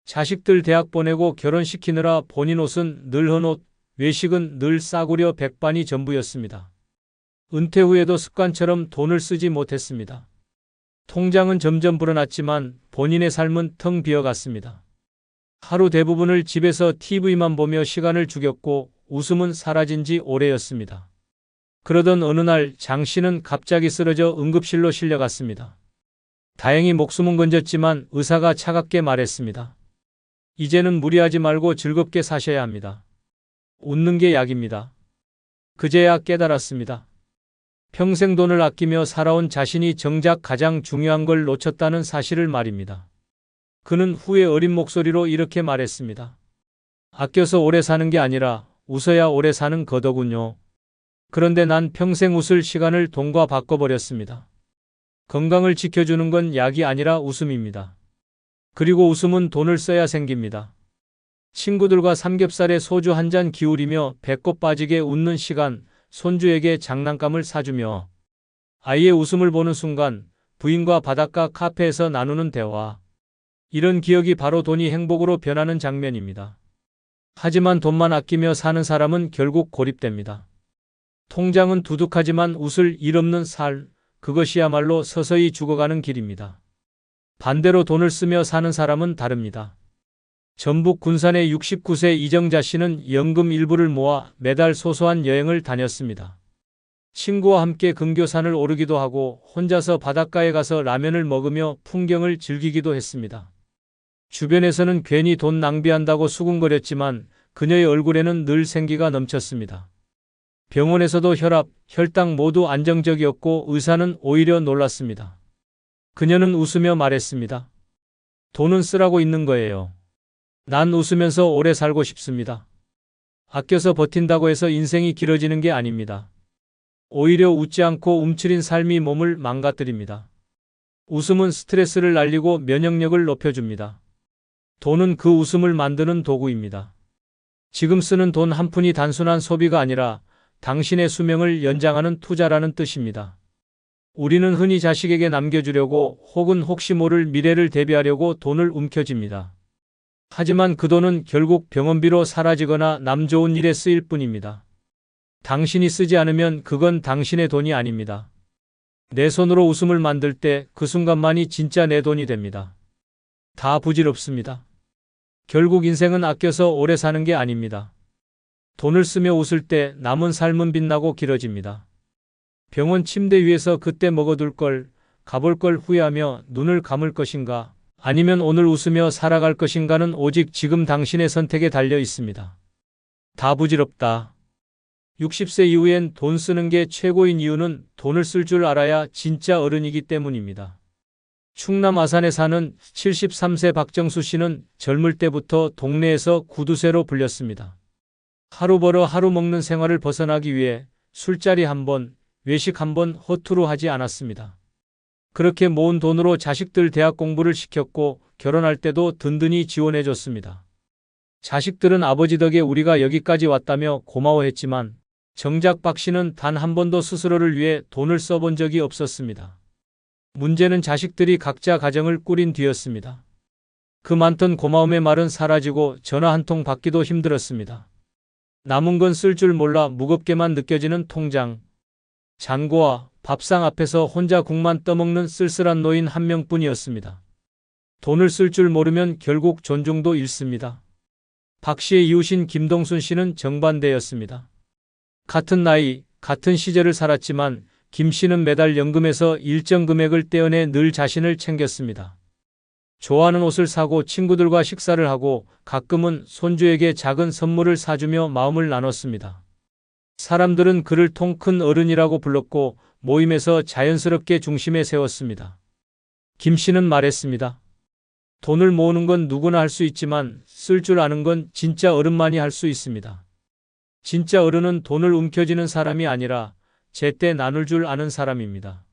자식들 대학 보내고 결혼시키느라 본인 옷은 늘 헌옷, 외식은 늘 싸구려 백반이 전부였습니다. 은퇴 후에도 습관처럼 돈을 쓰지 못했습니다. 통장은 점점 불어났지만 본인의 삶은 텅 비어갔습니다. 하루 대부분을 집에서 TV만 보며 시간을 죽였고 웃음은 사라진 지 오래였습니다. 그러던 어느 날 장 씨는 갑자기 쓰러져 응급실로 실려갔습니다. 다행히 목숨은 건졌지만 의사가 차갑게 말했습니다. 이제는 무리하지 말고 즐겁게 사셔야 합니다. 웃는 게 약입니다. 그제야 깨달았습니다. 평생 돈을 아끼며 살아온 자신이 정작 가장 중요한 걸 놓쳤다는 사실을 말입니다. 그는 후에 어린 목소리로 이렇게 말했습니다. 아껴서 오래 사는 게 아니라 웃어야 오래 사는 거더군요. 그런데 난 평생 웃을 시간을 돈과 바꿔버렸습니다. 건강을 지켜주는 건 약이 아니라 웃음입니다. 그리고 웃음은 돈을 써야 생깁니다. 친구들과 삼겹살에 소주 한 잔 기울이며 배꼽 빠지게 웃는 시간, 손주에게 장난감을 사주며 아이의 웃음을 보는 순간, 부인과 바닷가 카페에서 나누는 대화. 이런 기억이 바로 돈이 행복으로 변하는 장면입니다. 하지만 돈만 아끼며 사는 사람은 결국 고립됩니다. 통장은 두둑하지만 웃을 일 없는 살, 그것이야말로 서서히 죽어가는 길입니다. 반대로 돈을 쓰며 사는 사람은 다릅니다. 전북 군산의 69세 이정자 씨는 연금 일부를 모아 매달 소소한 여행을 다녔습니다. 친구와 함께 금교산을 오르기도 하고 혼자서 바닷가에 가서 라면을 먹으며 풍경을 즐기기도 했습니다. 주변에서는 괜히 돈 낭비한다고 수군거렸지만 그녀의 얼굴에는 늘 생기가 넘쳤습니다. 병원에서도 혈압, 혈당 모두 안정적이었고 의사는 오히려 놀랐습니다. 그녀는 웃으며 말했습니다. 돈은 쓰라고 있는 거예요. 난 웃으면서 오래 살고 싶습니다. 아껴서 버틴다고 해서 인생이 길어지는 게 아닙니다. 오히려 웃지 않고 움츠린 삶이 몸을 망가뜨립니다. 웃음은 스트레스를 날리고 면역력을 높여줍니다. 돈은 그 웃음을 만드는 도구입니다. 지금 쓰는 돈 한 푼이 단순한 소비가 아니라 당신의 수명을 연장하는 투자라는 뜻입니다. 우리는 흔히 자식에게 남겨주려고 혹은 혹시 모를 미래를 대비하려고 돈을 움켜쥡니다. 하지만 그 돈은 결국 병원비로 사라지거나 남 좋은 일에 쓰일 뿐입니다. 당신이 쓰지 않으면 그건 당신의 돈이 아닙니다. 내 손으로 웃음을 만들 때 그 순간만이 진짜 내 돈이 됩니다. 다 부질없습니다. 결국 인생은 아껴서 오래 사는 게 아닙니다. 돈을 쓰며 웃을 때 남은 삶은 빛나고 길어집니다. 병원 침대 위에서 그때 먹어둘 걸, 가볼 걸 후회하며 눈을 감을 것인가, 아니면 오늘 웃으며 살아갈 것인가는 오직 지금 당신의 선택에 달려 있습니다. 다 부질없다. 60세 이후엔 돈 쓰는 게 최고인 이유는 돈을 쓸 줄 알아야 진짜 어른이기 때문입니다. 충남 아산에 사는 73세 박정수 씨는 젊을 때부터 동네에서 구두쇠로 불렸습니다. 하루 벌어 하루 먹는 생활을 벗어나기 위해 술자리 한 번, 외식 한 번 허투루 하지 않았습니다. 그렇게 모은 돈으로 자식들 대학 공부를 시켰고 결혼할 때도 든든히 지원해줬습니다. 자식들은 아버지 덕에 우리가 여기까지 왔다며 고마워했지만 정작 박 씨는 단 한 번도 스스로를 위해 돈을 써본 적이 없었습니다. 문제는 자식들이 각자 가정을 꾸린 뒤였습니다. 그 많던 고마움의 말은 사라지고 전화 한 통 받기도 힘들었습니다. 남은 건 쓸 줄 몰라 무겁게만 느껴지는 통장. 잔고와 밥상 앞에서 혼자 국만 떠먹는 쓸쓸한 노인 한 명뿐이었습니다. 돈을 쓸 줄 모르면 결국 존중도 잃습니다. 박 씨의 이웃인 김동순 씨는 정반대였습니다. 같은 나이, 같은 시절을 살았지만 김 씨는 매달 연금에서 일정 금액을 떼어내 늘 자신을 챙겼습니다. 좋아하는 옷을 사고 친구들과 식사를 하고 가끔은 손주에게 작은 선물을 사주며 마음을 나눴습니다. 사람들은 그를 통 큰 어른이라고 불렀고 모임에서 자연스럽게 중심에 세웠습니다. 김 씨는 말했습니다. 돈을 모으는 건 누구나 할 수 있지만 쓸 줄 아는 건 진짜 어른만이 할 수 있습니다. 진짜 어른은 돈을 움켜쥐는 사람이 아니라 제때 나눌 줄 아는 사람입니다.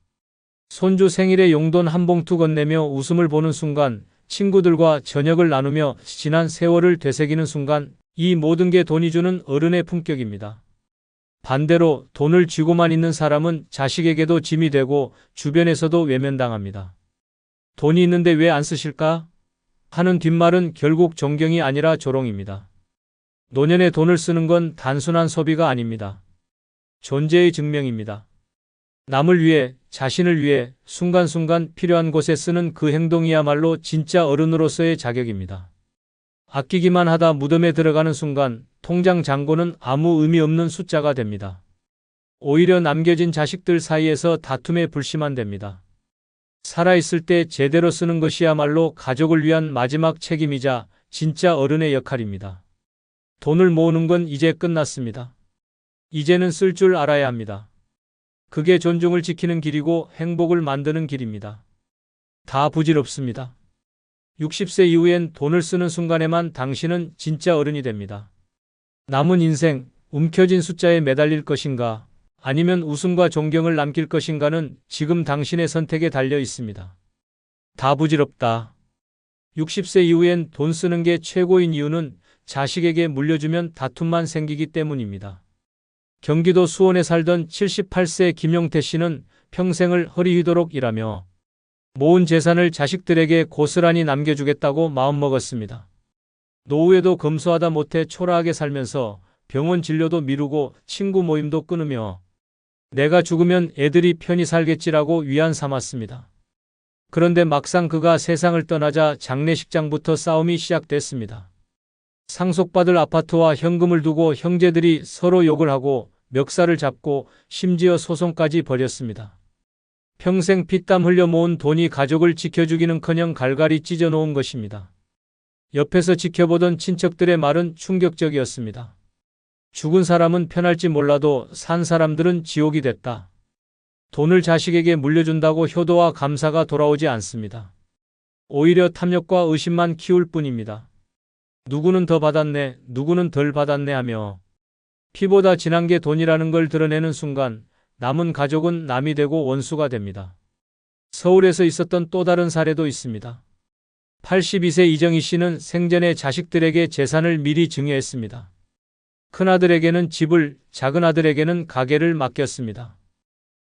손주 생일에 용돈 한 봉투 건네며 웃음을 보는 순간, 친구들과 저녁을 나누며 지난 세월을 되새기는 순간, 이 모든 게 돈이 주는 어른의 품격입니다. 반대로 돈을 쥐고만 있는 사람은 자식에게도 짐이 되고 주변에서도 외면당합니다. 돈이 있는데 왜 안 쓰실까? 하는 뒷말은 결국 존경이 아니라 조롱입니다. 노년에 돈을 쓰는 건 단순한 소비가 아닙니다. 존재의 증명입니다. 남을 위해, 자신을 위해 순간순간 필요한 곳에 쓰는 그 행동이야말로 진짜 어른으로서의 자격입니다. 아끼기만 하다 무덤에 들어가는 순간 통장 잔고는 아무 의미 없는 숫자가 됩니다. 오히려 남겨진 자식들 사이에서 다툼에 불씨만 됩니다. 살아있을 때 제대로 쓰는 것이야말로 가족을 위한 마지막 책임이자 진짜 어른의 역할입니다. 돈을 모으는 건 이제 끝났습니다. 이제는 쓸 줄 알아야 합니다. 그게 존중을 지키는 길이고 행복을 만드는 길입니다. 다 부질없습니다. 60세 이후엔 돈을 쓰는 순간에만 당신은 진짜 어른이 됩니다. 남은 인생, 움켜진 숫자에 매달릴 것인가, 아니면 웃음과 존경을 남길 것인가는 지금 당신의 선택에 달려 있습니다. 다 부질없다. 60세 이후엔 돈 쓰는 게 최고인 이유는 자식에게 물려주면 다툼만 생기기 때문입니다. 경기도 수원에 살던 78세 김용태 씨는 평생을 허리 휘도록 일하며 모은 재산을 자식들에게 고스란히 남겨주겠다고 마음먹었습니다. 노후에도 검소하다 못해 초라하게 살면서 병원 진료도 미루고 친구 모임도 끊으며 내가 죽으면 애들이 편히 살겠지라고 위안 삼았습니다. 그런데 막상 그가 세상을 떠나자 장례식장부터 싸움이 시작됐습니다. 상속받을 아파트와 현금을 두고 형제들이 서로 욕을 하고 멱살을 잡고 심지어 소송까지 벌였습니다. 평생 피땀 흘려 모은 돈이 가족을 지켜주기는커녕 갈갈이 찢어놓은 것입니다. 옆에서 지켜보던 친척들의 말은 충격적이었습니다. 죽은 사람은 편할지 몰라도 산 사람들은 지옥이 됐다. 돈을 자식에게 물려준다고 효도와 감사가 돌아오지 않습니다. 오히려 탐욕과 의심만 키울 뿐입니다. 누구는 더 받았네, 누구는 덜 받았네 하며 피보다 진한 게 돈이라는 걸 드러내는 순간 남은 가족은 남이 되고 원수가 됩니다. 서울에서 있었던 또 다른 사례도 있습니다. 82세 이정희 씨는 생전에 자식들에게 재산을 미리 증여했습니다. 큰아들에게는 집을, 작은아들에게는 가게를 맡겼습니다.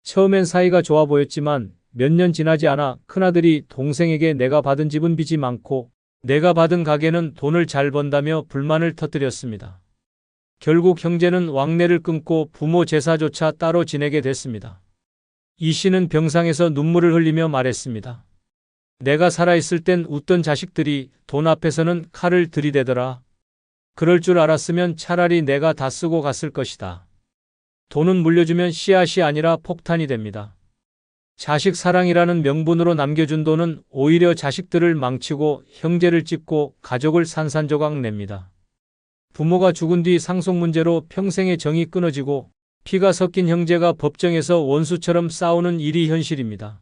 처음엔 사이가 좋아 보였지만 몇 년 지나지 않아 큰아들이 동생에게 내가 받은 집은 빚이 많고 내가 받은 가게는 돈을 잘 번다며 불만을 터뜨렸습니다. 결국 형제는 왕래를 끊고 부모 제사조차 따로 지내게 됐습니다. 이 씨는 병상에서 눈물을 흘리며 말했습니다. 내가 살아있을 땐 웃던 자식들이 돈 앞에서는 칼을 들이대더라. 그럴 줄 알았으면 차라리 내가 다 쓰고 갔을 것이다. 돈은 물려주면 씨앗이 아니라 폭탄이 됩니다. 자식 사랑이라는 명분으로 남겨준 돈은 오히려 자식들을 망치고 형제를 찢고 가족을 산산조각 냅니다. 부모가 죽은 뒤 상속 문제로 평생의 정이 끊어지고 피가 섞인 형제가 법정에서 원수처럼 싸우는 일이 현실입니다.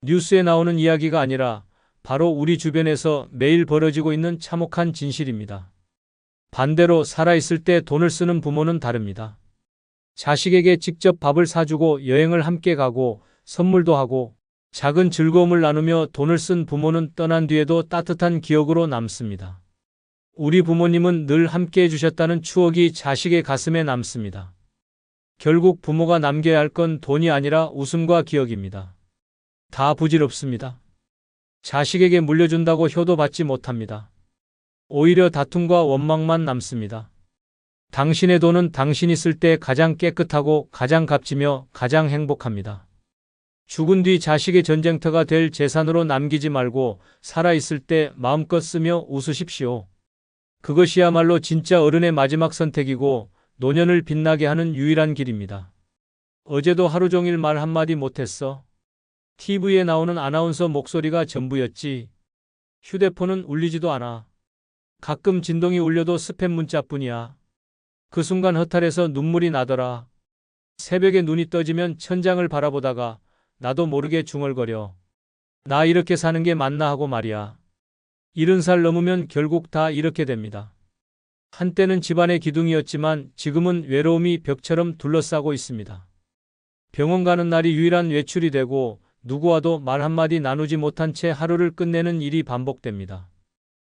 뉴스에 나오는 이야기가 아니라 바로 우리 주변에서 매일 벌어지고 있는 참혹한 진실입니다. 반대로 살아있을 때 돈을 쓰는 부모는 다릅니다. 자식에게 직접 밥을 사주고 여행을 함께 가고 선물도 하고 작은 즐거움을 나누며 돈을 쓴 부모는 떠난 뒤에도 따뜻한 기억으로 남습니다. 우리 부모님은 늘 함께 해주셨다는 추억이 자식의 가슴에 남습니다. 결국 부모가 남겨야 할 건 돈이 아니라 웃음과 기억입니다. 다 부질없습니다. 자식에게 물려준다고 효도받지 못합니다. 오히려 다툼과 원망만 남습니다. 당신의 돈은 당신이 쓸 때 가장 깨끗하고 가장 값지며 가장 행복합니다. 죽은 뒤 자식의 전쟁터가 될 재산으로 남기지 말고 살아있을 때 마음껏 쓰며 웃으십시오. 그것이야말로 진짜 어른의 마지막 선택이고 노년을 빛나게 하는 유일한 길입니다. 어제도 하루 종일 말 한마디 못했어. TV에 나오는 아나운서 목소리가 전부였지. 휴대폰은 울리지도 않아. 가끔 진동이 울려도 스팸 문자뿐이야. 그 순간 허탈해서 눈물이 나더라. 새벽에 눈이 떠지면 천장을 바라보다가 나도 모르게 중얼거려. 나 이렇게 사는 게 맞나 하고 말이야. 70살 넘으면 결국 다 이렇게 됩니다. 한때는 집안의 기둥이었지만 지금은 외로움이 벽처럼 둘러싸고 있습니다. 병원 가는 날이 유일한 외출이 되고 누구와도 말 한마디 나누지 못한 채 하루를 끝내는 일이 반복됩니다.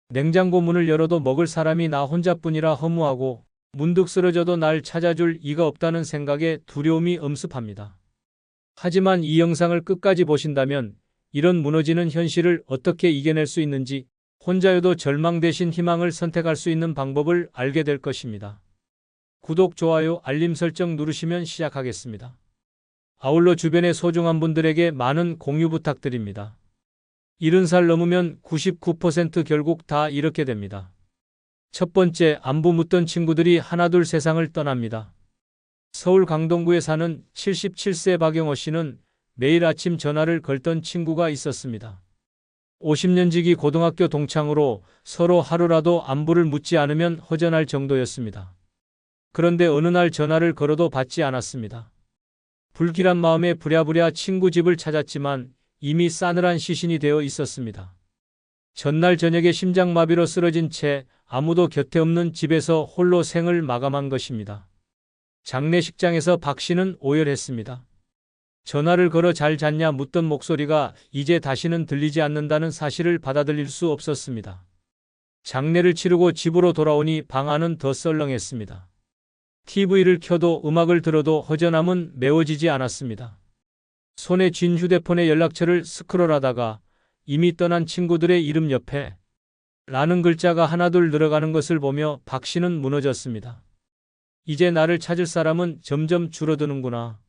냉장고 문을 열어도 먹을 사람이 나 혼자뿐이라 허무하고 문득 쓰러져도 날 찾아줄 이가 없다는 생각에 두려움이 엄습합니다. 하지만 이 영상을 끝까지 보신다면 이런 무너지는 현실을 어떻게 이겨낼 수 있는지 혼자여도 절망 대신 희망을 선택할 수 있는 방법을 알게 될 것입니다. 구독, 좋아요, 알림 설정 누르시면 시작하겠습니다. 아울러 주변의 소중한 분들에게 많은 공유 부탁드립니다. 70살 넘으면 99% 결국 다 이렇게 됩니다. 첫 번째, 안부 묻던 친구들이 하나둘 세상을 떠납니다. 서울 강동구에 사는 77세 박영호 씨는 매일 아침 전화를 걸던 친구가 있었습니다. 50년 지기 고등학교 동창으로 서로 하루라도 안부를 묻지 않으면 허전할 정도였습니다. 그런데 어느 날 전화를 걸어도 받지 않았습니다. 불길한 마음에 부랴부랴 친구 집을 찾았지만 이미 싸늘한 시신이 되어 있었습니다. 전날 저녁에 심장마비로 쓰러진 채 아무도 곁에 없는 집에서 홀로 생을 마감한 것입니다. 장례식장에서 박 씨는 오열했습니다. 전화를 걸어 잘 잤냐 묻던 목소리가 이제 다시는 들리지 않는다는 사실을 받아들일 수 없었습니다. 장례를 치르고 집으로 돌아오니 방 안은 더 썰렁했습니다. TV를 켜도 음악을 들어도 허전함은 메워지지 않았습니다. 손에 쥔 휴대폰의 연락처를 스크롤하다가 이미 떠난 친구들의 이름 옆에 라는 글자가 하나둘 늘어가는 것을 보며 박 씨는 무너졌습니다. 이제 나를 찾을 사람은 점점 줄어드는구나.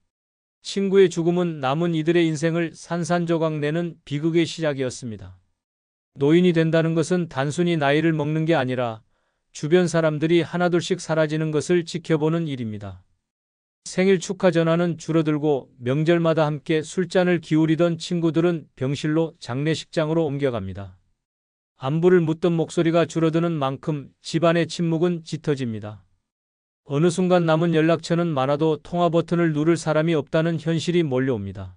친구의 죽음은 남은 이들의 인생을 산산조각 내는 비극의 시작이었습니다. 노인이 된다는 것은 단순히 나이를 먹는 게 아니라 주변 사람들이 하나둘씩 사라지는 것을 지켜보는 일입니다. 생일 축하 전화는 줄어들고 명절마다 함께 술잔을 기울이던 친구들은 병실로 장례식장으로 옮겨갑니다. 안부를 묻던 목소리가 줄어드는 만큼 집안의 침묵은 짙어집니다. 어느 순간 남은 연락처는 많아도 통화 버튼을 누를 사람이 없다는 현실이 몰려옵니다.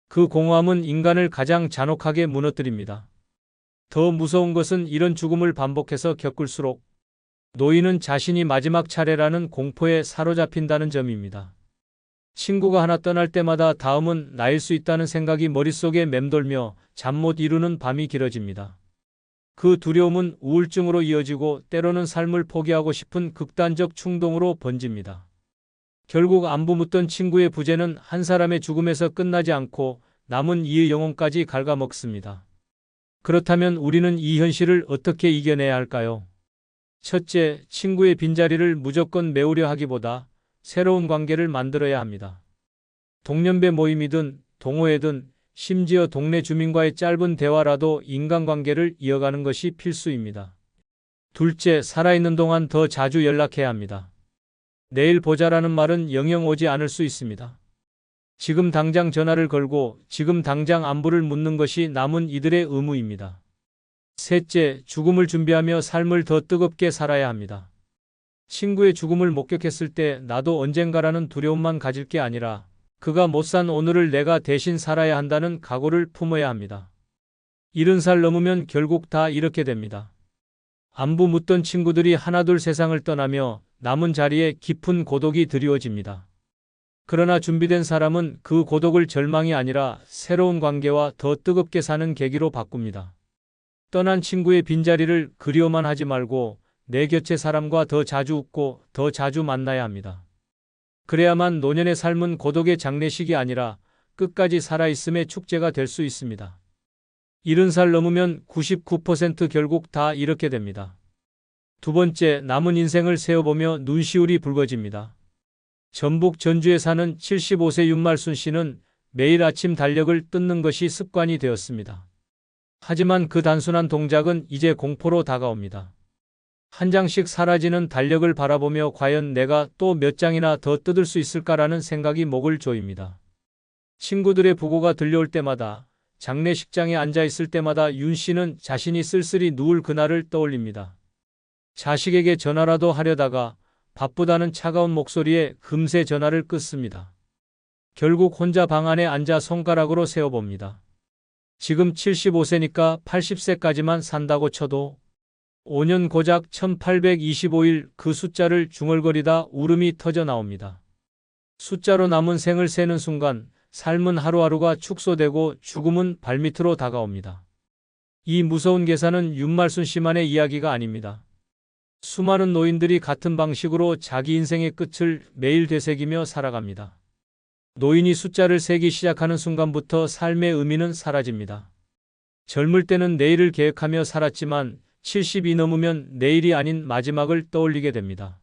그 공허함은 인간을 가장 잔혹하게 무너뜨립니다. 더 무서운 것은 이런 죽음을 반복해서 겪을수록 노인은 자신이 마지막 차례라는 공포에 사로잡힌다는 점입니다. 친구가 하나 떠날 때마다 다음은 나일 수 있다는 생각이 머릿속에 맴돌며 잠 못 이루는 밤이 길어집니다. 그 두려움은 우울증으로 이어지고 때로는 삶을 포기하고 싶은 극단적 충동으로 번집니다. 결국 안부 묻던 친구의 부재는 한 사람의 죽음에서 끝나지 않고 남은 이의 영혼까지 갉아먹습니다. 그렇다면 우리는 이 현실을 어떻게 이겨내야 할까요? 첫째, 친구의 빈자리를 무조건 메우려 하기보다 새로운 관계를 만들어야 합니다. 동년배 모임이든 동호회든 심지어 동네 주민과의 짧은 대화라도 인간관계를 이어가는 것이 필수입니다. 둘째, 살아있는 동안 더 자주 연락해야 합니다. 내일 보자라는 말은 영영 오지 않을 수 있습니다. 지금 당장 전화를 걸고 지금 당장 안부를 묻는 것이 남은 이들의 의무입니다. 셋째, 죽음을 준비하며 삶을 더 뜨겁게 살아야 합니다. 친구의 죽음을 목격했을 때 나도 언젠가라는 두려움만 가질 게 아니라 그가 못 산 오늘을 내가 대신 살아야 한다는 각오를 품어야 합니다. 70살 넘으면 결국 다 이렇게 됩니다. 안부 묻던 친구들이 하나둘 세상을 떠나며 남은 자리에 깊은 고독이 드리워집니다. 그러나 준비된 사람은 그 고독을 절망이 아니라 새로운 관계와 더 뜨겁게 사는 계기로 바꿉니다. 떠난 친구의 빈자리를 그리워만 하지 말고 내 곁의 사람과 더 자주 웃고 더 자주 만나야 합니다. 그래야만 노년의 삶은 고독의 장례식이 아니라 끝까지 살아있음의 축제가 될 수 있습니다. 70살 넘으면 99% 결국 다 이렇게 됩니다. 두 번째, 남은 인생을 세어보며 눈시울이 붉어집니다. 전북 전주에 사는 75세 윤말순 씨는 매일 아침 달력을 뜯는 것이 습관이 되었습니다. 하지만 그 단순한 동작은 이제 공포로 다가옵니다. 한 장씩 사라지는 달력을 바라보며 과연 내가 또 몇 장이나 더 뜯을 수 있을까라는 생각이 목을 조입니다. 친구들의 부고가 들려올 때마다, 장례식장에 앉아 있을 때마다 윤 씨는 자신이 쓸쓸히 누울 그날을 떠올립니다. 자식에게 전화라도 하려다가 바쁘다는 차가운 목소리에 금세 전화를 끊습니다. 결국 혼자 방 안에 앉아 손가락으로 세어봅니다. 지금 75세니까 80세까지만 산다고 쳐도 5년 고작 1825일 그 숫자를 중얼거리다 울음이 터져 나옵니다. 숫자로 남은 생을 세는 순간 삶은 하루하루가 축소되고 죽음은 발밑으로 다가옵니다. 이 무서운 계산은 윤말순 씨만의 이야기가 아닙니다. 수많은 노인들이 같은 방식으로 자기 인생의 끝을 매일 되새기며 살아갑니다. 노인이 숫자를 세기 시작하는 순간부터 삶의 의미는 사라집니다. 젊을 때는 내일을 계획하며 살았지만 70이 넘으면 내일이 아닌 마지막을 떠올리게 됩니다.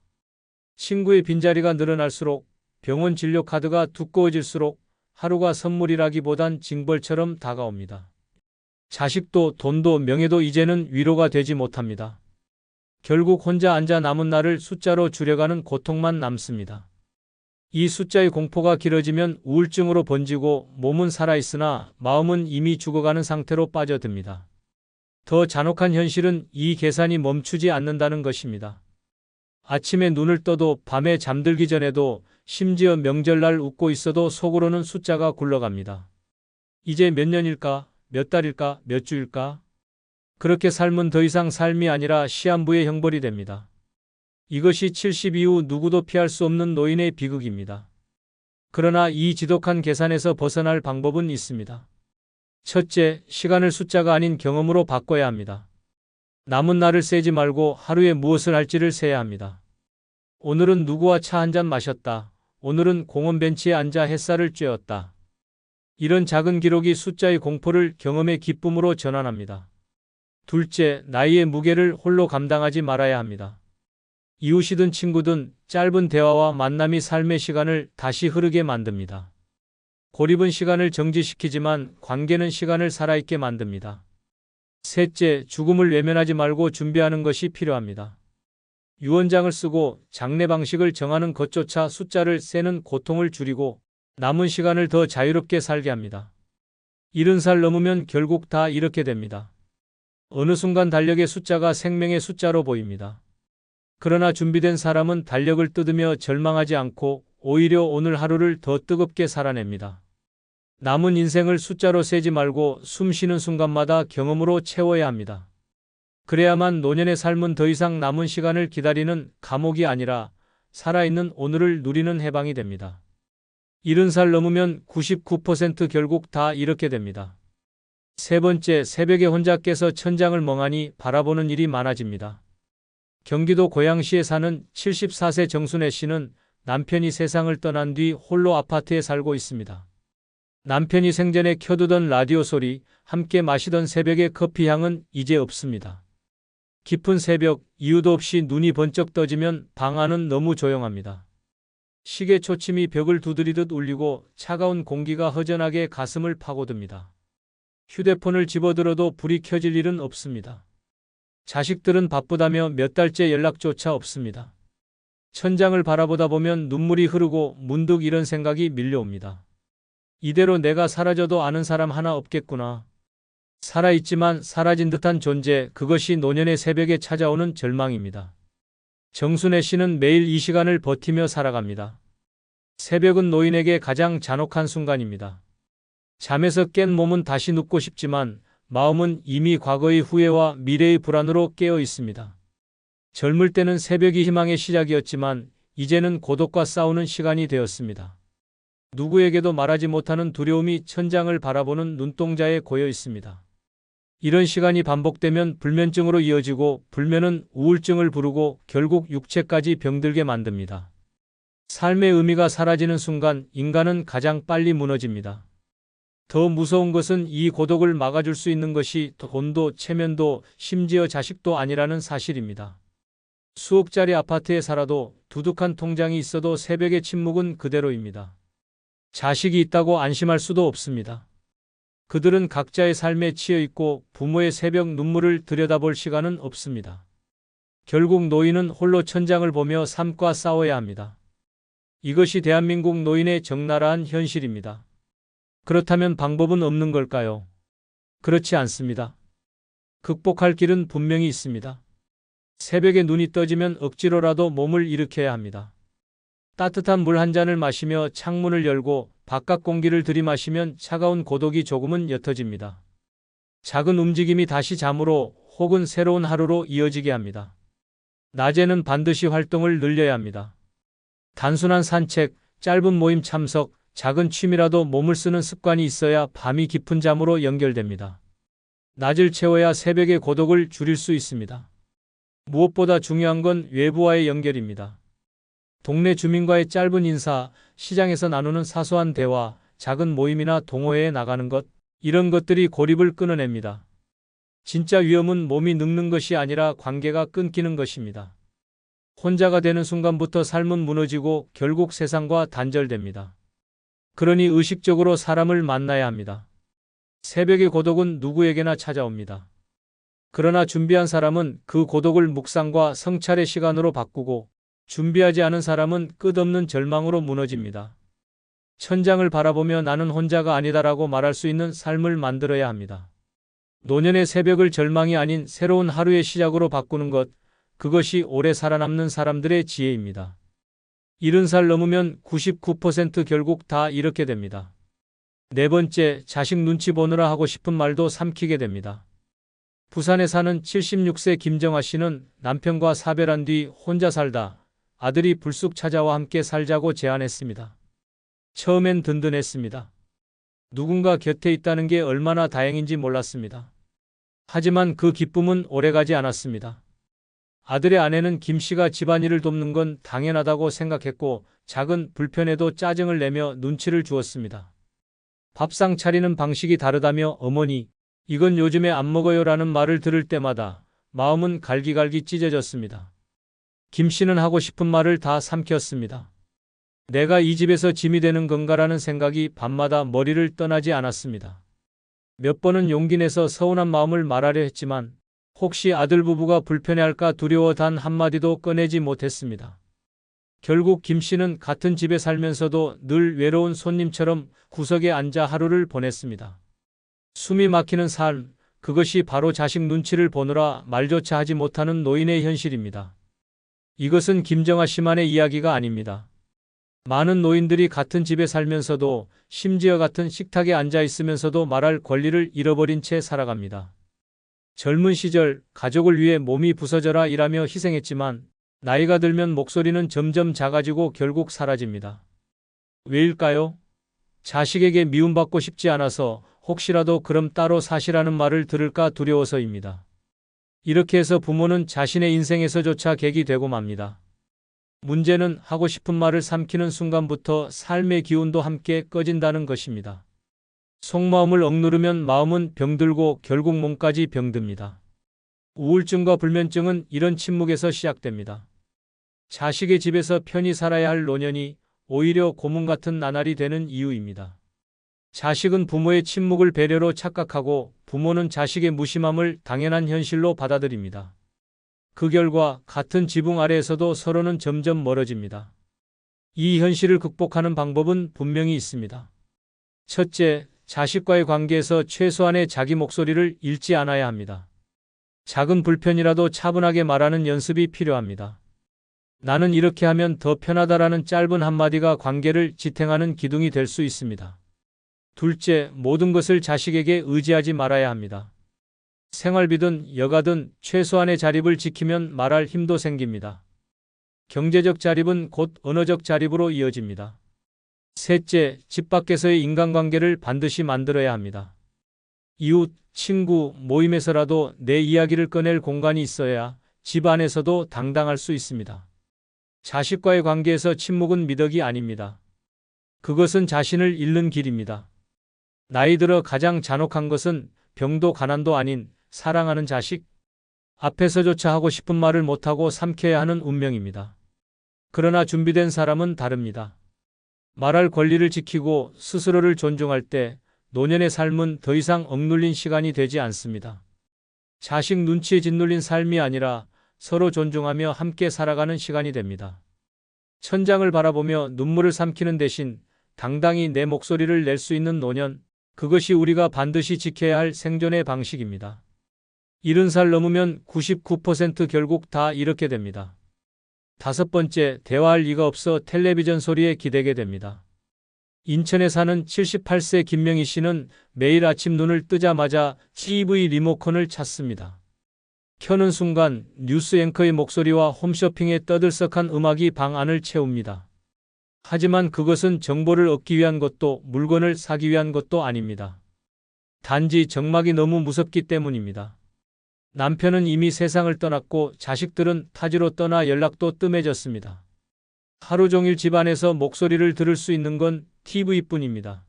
친구의 빈자리가 늘어날수록 병원 진료 카드가 두꺼워질수록 하루가 선물이라기보단 징벌처럼 다가옵니다. 자식도 돈도 명예도 이제는 위로가 되지 못합니다. 결국 혼자 앉아 남은 날을 숫자로 줄여가는 고통만 남습니다. 이 숫자의 공포가 길어지면 우울증으로 번지고 몸은 살아있으나 마음은 이미 죽어가는 상태로 빠져듭니다. 더 잔혹한 현실은 이 계산이 멈추지 않는다는 것입니다. 아침에 눈을 떠도 밤에 잠들기 전에도 심지어 명절날 웃고 있어도 속으로는 숫자가 굴러갑니다. 이제 몇 년일까? 몇 달일까? 몇 주일까? 그렇게 삶은 더 이상 삶이 아니라 시한부의 형벌이 됩니다. 이것이 70 이후 누구도 피할 수 없는 노인의 비극입니다. 그러나 이 지독한 계산에서 벗어날 방법은 있습니다. 첫째, 시간을 숫자가 아닌 경험으로 바꿔야 합니다. 남은 날을 세지 말고 하루에 무엇을 할지를 세야 합니다. 오늘은 누구와 차 한잔 마셨다. 오늘은 공원 벤치에 앉아 햇살을 쬐었다. 이런 작은 기록이 숫자의 공포를 경험의 기쁨으로 전환합니다. 둘째, 나이의 무게를 홀로 감당하지 말아야 합니다. 이웃이든 친구든 짧은 대화와 만남이 삶의 시간을 다시 흐르게 만듭니다. 고립은 시간을 정지시키지만 관계는 시간을 살아있게 만듭니다. 셋째, 죽음을 외면하지 말고 준비하는 것이 필요합니다. 유언장을 쓰고 장례 방식을 정하는 것조차 숫자를 세는 고통을 줄이고 남은 시간을 더 자유롭게 살게 합니다. 70살 넘으면 결국 다 이렇게 됩니다. 어느 순간 달력의 숫자가 생명의 숫자로 보입니다. 그러나 준비된 사람은 달력을 뜯으며 절망하지 않고 오히려 오늘 하루를 더 뜨겁게 살아냅니다. 남은 인생을 숫자로 세지 말고 숨 쉬는 순간마다 경험으로 채워야 합니다. 그래야만 노년의 삶은 더 이상 남은 시간을 기다리는 감옥이 아니라 살아있는 오늘을 누리는 해방이 됩니다. 70살 넘으면 99% 결국 다 이렇게 됩니다. 세 번째, 새벽에 혼자 깨서 천장을 멍하니 바라보는 일이 많아집니다. 경기도 고양시에 사는 74세 정순애 씨는 남편이 세상을 떠난 뒤 홀로 아파트에 살고 있습니다. 남편이 생전에 켜두던 라디오 소리, 함께 마시던 새벽의 커피 향은 이제 없습니다. 깊은 새벽, 이유도 없이 눈이 번쩍 떠지면 방 안은 너무 조용합니다. 시계 초침이 벽을 두드리듯 울리고 차가운 공기가 허전하게 가슴을 파고듭니다. 휴대폰을 집어들어도 불이 켜질 일은 없습니다. 자식들은 바쁘다며 몇 달째 연락조차 없습니다. 천장을 바라보다 보면 눈물이 흐르고 문득 이런 생각이 밀려옵니다. 이대로 내가 사라져도 아는 사람 하나 없겠구나. 살아있지만 사라진 듯한 존재, 그것이 노년의 새벽에 찾아오는 절망입니다. 정순애 씨는 매일 이 시간을 버티며 살아갑니다. 새벽은 노인에게 가장 잔혹한 순간입니다. 잠에서 깬 몸은 다시 눕고 싶지만 마음은 이미 과거의 후회와 미래의 불안으로 깨어 있습니다. 젊을 때는 새벽이 희망의 시작이었지만 이제는 고독과 싸우는 시간이 되었습니다. 누구에게도 말하지 못하는 두려움이 천장을 바라보는 눈동자에 고여 있습니다. 이런 시간이 반복되면 불면증으로 이어지고 불면은 우울증을 부르고 결국 육체까지 병들게 만듭니다. 삶의 의미가 사라지는 순간 인간은 가장 빨리 무너집니다. 더 무서운 것은 이 고독을 막아줄 수 있는 것이 돈도 체면도 심지어 자식도 아니라는 사실입니다. 수억짜리 아파트에 살아도 두둑한 통장이 있어도 새벽의 침묵은 그대로입니다. 자식이 있다고 안심할 수도 없습니다. 그들은 각자의 삶에 치여 있고 부모의 새벽 눈물을 들여다볼 시간은 없습니다. 결국 노인은 홀로 천장을 보며 삶과 싸워야 합니다. 이것이 대한민국 노인의 적나라한 현실입니다. 그렇다면 방법은 없는 걸까요? 그렇지 않습니다. 극복할 길은 분명히 있습니다. 새벽에 눈이 떠지면 억지로라도 몸을 일으켜야 합니다. 따뜻한 물 한 잔을 마시며 창문을 열고 바깥 공기를 들이마시면 차가운 고독이 조금은 옅어집니다. 작은 움직임이 다시 잠으로 혹은 새로운 하루로 이어지게 합니다. 낮에는 반드시 활동을 늘려야 합니다. 단순한 산책, 짧은 모임 참석, 작은 취미라도 몸을 쓰는 습관이 있어야 밤이 깊은 잠으로 연결됩니다. 낮을 채워야 새벽의 고독을 줄일 수 있습니다. 무엇보다 중요한 건 외부와의 연결입니다. 동네 주민과의 짧은 인사, 시장에서 나누는 사소한 대화, 작은 모임이나 동호회에 나가는 것, 이런 것들이 고립을 끊어냅니다. 진짜 위험은 몸이 늙는 것이 아니라 관계가 끊기는 것입니다. 혼자가 되는 순간부터 삶은 무너지고 결국 세상과 단절됩니다. 그러니 의식적으로 사람을 만나야 합니다. 새벽의 고독은 누구에게나 찾아옵니다. 그러나 준비한 사람은 그 고독을 묵상과 성찰의 시간으로 바꾸고 준비하지 않은 사람은 끝없는 절망으로 무너집니다. 천장을 바라보며 나는 혼자가 아니다라고 말할 수 있는 삶을 만들어야 합니다. 노년의 새벽을 절망이 아닌 새로운 하루의 시작으로 바꾸는 것, 그것이 오래 살아남는 사람들의 지혜입니다. 70살 넘으면 99% 결국 다 이렇게 됩니다. 네 번째, 자식 눈치 보느라 하고 싶은 말도 삼키게 됩니다. 부산에 사는 76세 김정아 씨는 남편과 사별한 뒤 혼자 살다 아들이 불쑥 찾아와 함께 살자고 제안했습니다. 처음엔 든든했습니다. 누군가 곁에 있다는 게 얼마나 다행인지 몰랐습니다. 하지만 그 기쁨은 오래가지 않았습니다. 아들의 아내는 김 씨가 집안일을 돕는 건 당연하다고 생각했고 작은 불편에도 짜증을 내며 눈치를 주었습니다. 밥상 차리는 방식이 다르다며 어머니, 이건 요즘에 안 먹어요라는 말을 들을 때마다 마음은 갈기갈기 찢어졌습니다. 김 씨는 하고 싶은 말을 다 삼켰습니다. 내가 이 집에서 짐이 되는 건가라는 생각이 밤마다 머리를 떠나지 않았습니다. 몇 번은 용기 내서 서운한 마음을 말하려 했지만 혹시 아들 부부가 불편해할까 두려워 단 한마디도 꺼내지 못했습니다. 결국 김 씨는 같은 집에 살면서도 늘 외로운 손님처럼 구석에 앉아 하루를 보냈습니다. 숨이 막히는 삶, 그것이 바로 자식 눈치를 보느라 말조차 하지 못하는 노인의 현실입니다. 이것은 김정아 씨만의 이야기가 아닙니다. 많은 노인들이 같은 집에 살면서도 심지어 같은 식탁에 앉아 있으면서도 말할 권리를 잃어버린 채 살아갑니다. 젊은 시절 가족을 위해 몸이 부서져라 일하며 희생했지만 나이가 들면 목소리는 점점 작아지고 결국 사라집니다. 왜일까요? 자식에게 미움받고 싶지 않아서 혹시라도 그럼 따로 사시라는 말을 들을까 두려워서입니다. 이렇게 해서 부모는 자신의 인생에서조차 객이 되고 맙니다. 문제는 하고 싶은 말을 삼키는 순간부터 삶의 기운도 함께 꺼진다는 것입니다. 속마음을 억누르면 마음은 병들고 결국 몸까지 병듭니다. 우울증과 불면증은 이런 침묵에서 시작됩니다. 자식의 집에서 편히 살아야 할 노년이 오히려 고문 같은 나날이 되는 이유입니다. 자식은 부모의 침묵을 배려로 착각하고 부모는 자식의 무심함을 당연한 현실로 받아들입니다. 그 결과 같은 지붕 아래에서도 서로는 점점 멀어집니다. 이 현실을 극복하는 방법은 분명히 있습니다. 첫째, 자식과의 관계에서 최소한의 자기 목소리를 잃지 않아야 합니다. 작은 불편이라도 차분하게 말하는 연습이 필요합니다. 나는 이렇게 하면 더 편하다라는 짧은 한마디가 관계를 지탱하는 기둥이 될 수 있습니다. 둘째, 모든 것을 자식에게 의지하지 말아야 합니다. 생활비든 여가든 최소한의 자립을 지키면 말할 힘도 생깁니다. 경제적 자립은 곧 언어적 자립으로 이어집니다. 셋째, 집 밖에서의 인간관계를 반드시 만들어야 합니다. 이웃, 친구, 모임에서라도 내 이야기를 꺼낼 공간이 있어야 집 안에서도 당당할 수 있습니다. 자식과의 관계에서 침묵은 미덕이 아닙니다. 그것은 자신을 잃는 길입니다. 나이 들어 가장 잔혹한 것은 병도 가난도 아닌 사랑하는 자식 앞에서조차 하고 싶은 말을 못하고 삼켜야 하는 운명입니다. 그러나 준비된 사람은 다릅니다. 말할 권리를 지키고 스스로를 존중할 때 노년의 삶은 더 이상 억눌린 시간이 되지 않습니다. 자식 눈치에 짓눌린 삶이 아니라 서로 존중하며 함께 살아가는 시간이 됩니다. 천장을 바라보며 눈물을 삼키는 대신 당당히 내 목소리를 낼 수 있는 노년, 그것이 우리가 반드시 지켜야 할 생존의 방식입니다. 70살 넘으면 99% 결국 다 이렇게 됩니다. 다섯 번째, 대화할 리가 없어 텔레비전 소리에 기대게 됩니다. 인천에 사는 78세 김명희 씨는 매일 아침 눈을 뜨자마자 TV 리모컨을 찾습니다. 켜는 순간 뉴스 앵커의 목소리와 홈쇼핑의 떠들썩한 음악이 방 안을 채웁니다. 하지만 그것은 정보를 얻기 위한 것도 물건을 사기 위한 것도 아닙니다. 단지 정막이 너무 무섭기 때문입니다. 남편은 이미 세상을 떠났고 자식들은 타지로 떠나 연락도 뜸해졌습니다. 하루 종일 집안에서 목소리를 들을 수 있는 건 TV뿐입니다.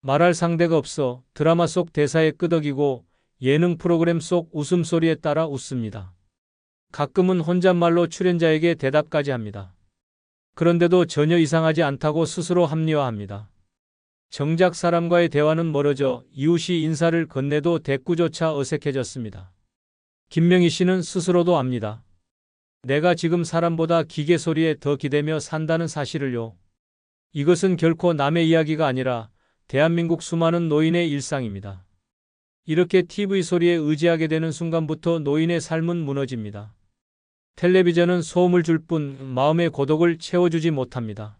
말할 상대가 없어 드라마 속 대사에 끄덕이고 예능 프로그램 속 웃음소리에 따라 웃습니다. 가끔은 혼잣말로 출연자에게 대답까지 합니다. 그런데도 전혀 이상하지 않다고 스스로 합리화합니다. 정작 사람과의 대화는 멀어져 이웃이 인사를 건네도 대꾸조차 어색해졌습니다. 김명희 씨는 스스로도 압니다. 내가 지금 사람보다 기계 소리에 더 기대며 산다는 사실을요. 이것은 결코 남의 이야기가 아니라 대한민국 수많은 노인의 일상입니다. 이렇게 TV 소리에 의지하게 되는 순간부터 노인의 삶은 무너집니다. 텔레비전은 소음을 줄 뿐 마음의 고독을 채워주지 못합니다.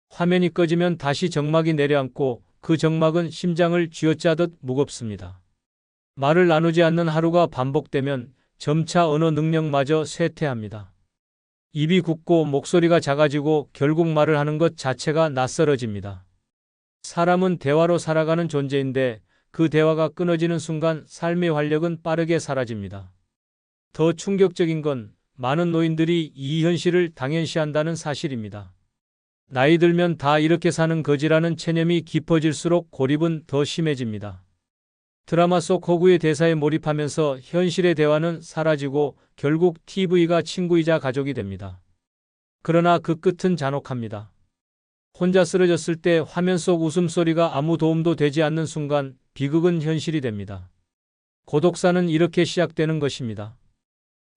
화면이 꺼지면 다시 정막이 내려앉고 그 정막은 심장을 쥐어짜듯 무겁습니다. 말을 나누지 않는 하루가 반복되면 점차 언어 능력마저 쇠퇴합니다. 입이 굳고 목소리가 작아지고 결국 말을 하는 것 자체가 낯설어집니다. 사람은 대화로 살아가는 존재인데 그 대화가 끊어지는 순간 삶의 활력은 빠르게 사라집니다. 더 충격적인 건 많은 노인들이 이 현실을 당연시한다는 사실입니다. 나이 들면 다 이렇게 사는 거지라는 체념이 깊어질수록 고립은 더 심해집니다. 드라마 속 허구의 대사에 몰입하면서 현실의 대화는 사라지고 결국 TV가 친구이자 가족이 됩니다. 그러나 그 끝은 잔혹합니다. 혼자 쓰러졌을 때 화면 속 웃음소리가 아무 도움도 되지 않는 순간 비극은 현실이 됩니다. 고독사는 이렇게 시작되는 것입니다.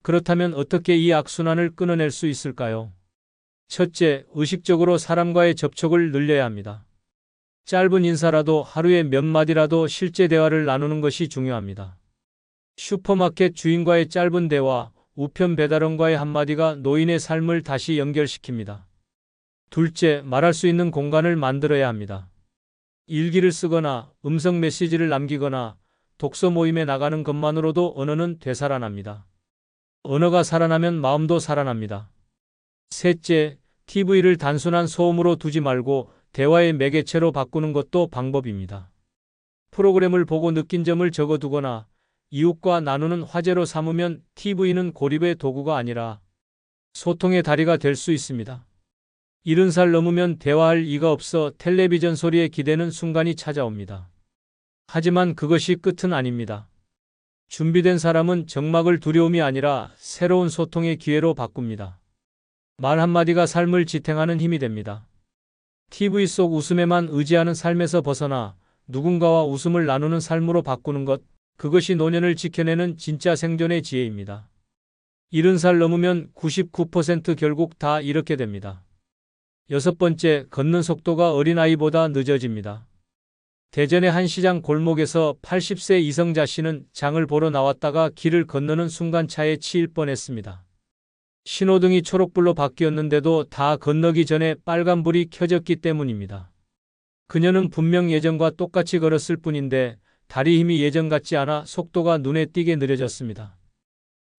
그렇다면 어떻게 이 악순환을 끊어낼 수 있을까요? 첫째, 의식적으로 사람과의 접촉을 늘려야 합니다. 짧은 인사라도 하루에 몇 마디라도 실제 대화를 나누는 것이 중요합니다. 슈퍼마켓 주인과의 짧은 대화, 우편 배달원과의 한마디가 노인의 삶을 다시 연결시킵니다. 둘째, 말할 수 있는 공간을 만들어야 합니다. 일기를 쓰거나 음성 메시지를 남기거나 독서 모임에 나가는 것만으로도 언어는 되살아납니다. 언어가 살아나면 마음도 살아납니다. 셋째, TV를 단순한 소음으로 두지 말고 대화의 매개체로 바꾸는 것도 방법입니다. 프로그램을 보고 느낀 점을 적어두거나 이웃과 나누는 화제로 삼으면 TV는 고립의 도구가 아니라 소통의 다리가 될 수 있습니다. 70살 넘으면 대화할 이가 없어 텔레비전 소리에 기대는 순간이 찾아옵니다. 하지만 그것이 끝은 아닙니다. 준비된 사람은 정막을 두려움이 아니라 새로운 소통의 기회로 바꿉니다. 말 한마디가 삶을 지탱하는 힘이 됩니다. TV 속 웃음에만 의지하는 삶에서 벗어나 누군가와 웃음을 나누는 삶으로 바꾸는 것, 그것이 노년을 지켜내는 진짜 생존의 지혜입니다. 70살 넘으면 99% 결국 다 이렇게 됩니다. 여섯 번째, 걷는 속도가 어린아이보다 늦어집니다. 대전의 한 시장 골목에서 80세 이성자 씨는 장을 보러 나왔다가 길을 건너는 순간 차에 치일 뻔했습니다. 신호등이 초록불로 바뀌었는데도 다 건너기 전에 빨간불이 켜졌기 때문입니다. 그녀는 분명 예전과 똑같이 걸었을 뿐인데 다리 힘이 예전 같지 않아 속도가 눈에 띄게 느려졌습니다.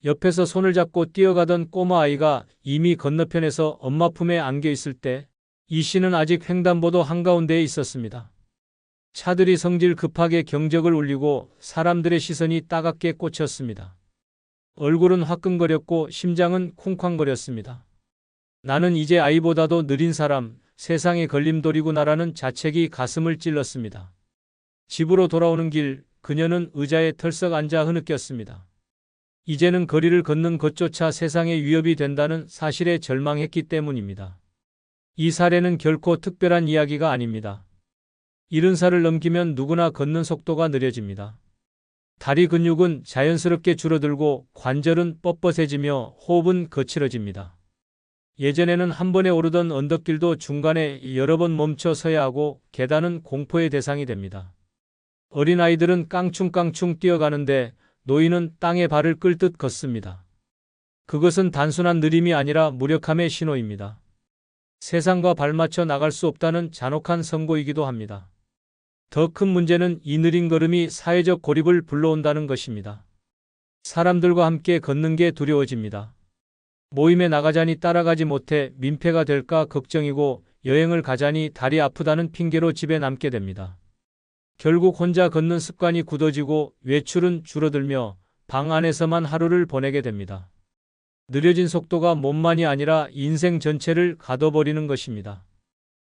옆에서 손을 잡고 뛰어가던 꼬마아이가 이미 건너편에서 엄마 품에 안겨 있을 때 이 씨는 아직 횡단보도 한가운데에 있었습니다. 차들이 성질 급하게 경적을 울리고 사람들의 시선이 따갑게 꽂혔습니다. 얼굴은 화끈거렸고 심장은 쿵쾅거렸습니다. 나는 이제 아이보다도 느린 사람, 세상의 걸림돌이구나라는 자책이 가슴을 찔렀습니다. 집으로 돌아오는 길, 그녀는 의자에 털썩 앉아 흐느꼈습니다. 이제는 거리를 걷는 것조차 세상의 위협이 된다는 사실에 절망했기 때문입니다. 이 사례는 결코 특별한 이야기가 아닙니다. 70살을 넘기면 누구나 걷는 속도가 느려집니다. 다리 근육은 자연스럽게 줄어들고 관절은 뻣뻣해지며 호흡은 거칠어집니다. 예전에는 한 번에 오르던 언덕길도 중간에 여러 번 멈춰 서야 하고 계단은 공포의 대상이 됩니다. 어린아이들은 깡충깡충 뛰어가는데 노인은 땅에 발을 끌듯 걷습니다. 그것은 단순한 느림이 아니라 무력함의 신호입니다. 세상과 발맞춰 나갈 수 없다는 잔혹한 선고이기도 합니다. 더 큰 문제는 이 느린 걸음이 사회적 고립을 불러온다는 것입니다. 사람들과 함께 걷는 게 두려워집니다. 모임에 나가자니 따라가지 못해 민폐가 될까 걱정이고 여행을 가자니 다리 아프다는 핑계로 집에 남게 됩니다. 결국 혼자 걷는 습관이 굳어지고 외출은 줄어들며 방 안에서만 하루를 보내게 됩니다. 느려진 속도가 몸만이 아니라 인생 전체를 가둬버리는 것입니다.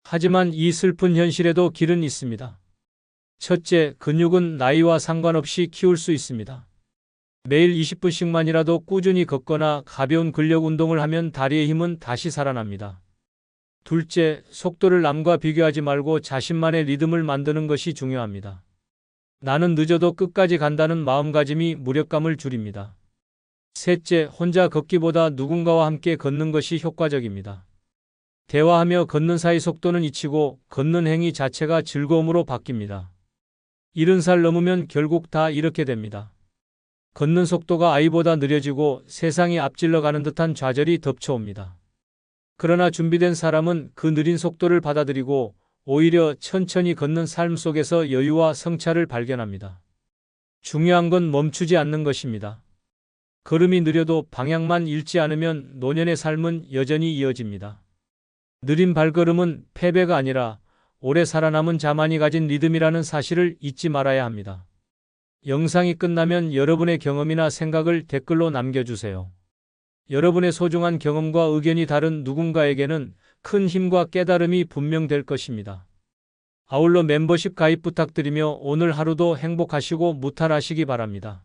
하지만 이 슬픈 현실에도 길은 있습니다. 첫째, 근육은 나이와 상관없이 키울 수 있습니다. 매일 20분씩만이라도 꾸준히 걷거나 가벼운 근력 운동을 하면 다리의 힘은 다시 살아납니다. 둘째, 속도를 남과 비교하지 말고 자신만의 리듬을 만드는 것이 중요합니다. 나는 늦어도 끝까지 간다는 마음가짐이 무력감을 줄입니다. 셋째, 혼자 걷기보다 누군가와 함께 걷는 것이 효과적입니다. 대화하며 걷는 사이 속도는 잊히고 걷는 행위 자체가 즐거움으로 바뀝니다. 70살 넘으면 결국 다 이렇게 됩니다. 걷는 속도가 아이보다 느려지고 세상이 앞질러 가는 듯한 좌절이 덮쳐옵니다. 그러나 준비된 사람은 그 느린 속도를 받아들이고 오히려 천천히 걷는 삶 속에서 여유와 성찰을 발견합니다. 중요한 건 멈추지 않는 것입니다. 걸음이 느려도 방향만 잃지 않으면 노년의 삶은 여전히 이어집니다. 느린 발걸음은 패배가 아니라 오래 살아남은 자만이 가진 리듬이라는 사실을 잊지 말아야 합니다. 영상이 끝나면 여러분의 경험이나 생각을 댓글로 남겨주세요. 여러분의 소중한 경험과 의견이 다른 누군가에게는 큰 힘과 깨달음이 분명될 것입니다. 아울러 멤버십 가입 부탁드리며 오늘 하루도 행복하시고 무탈하시기 바랍니다.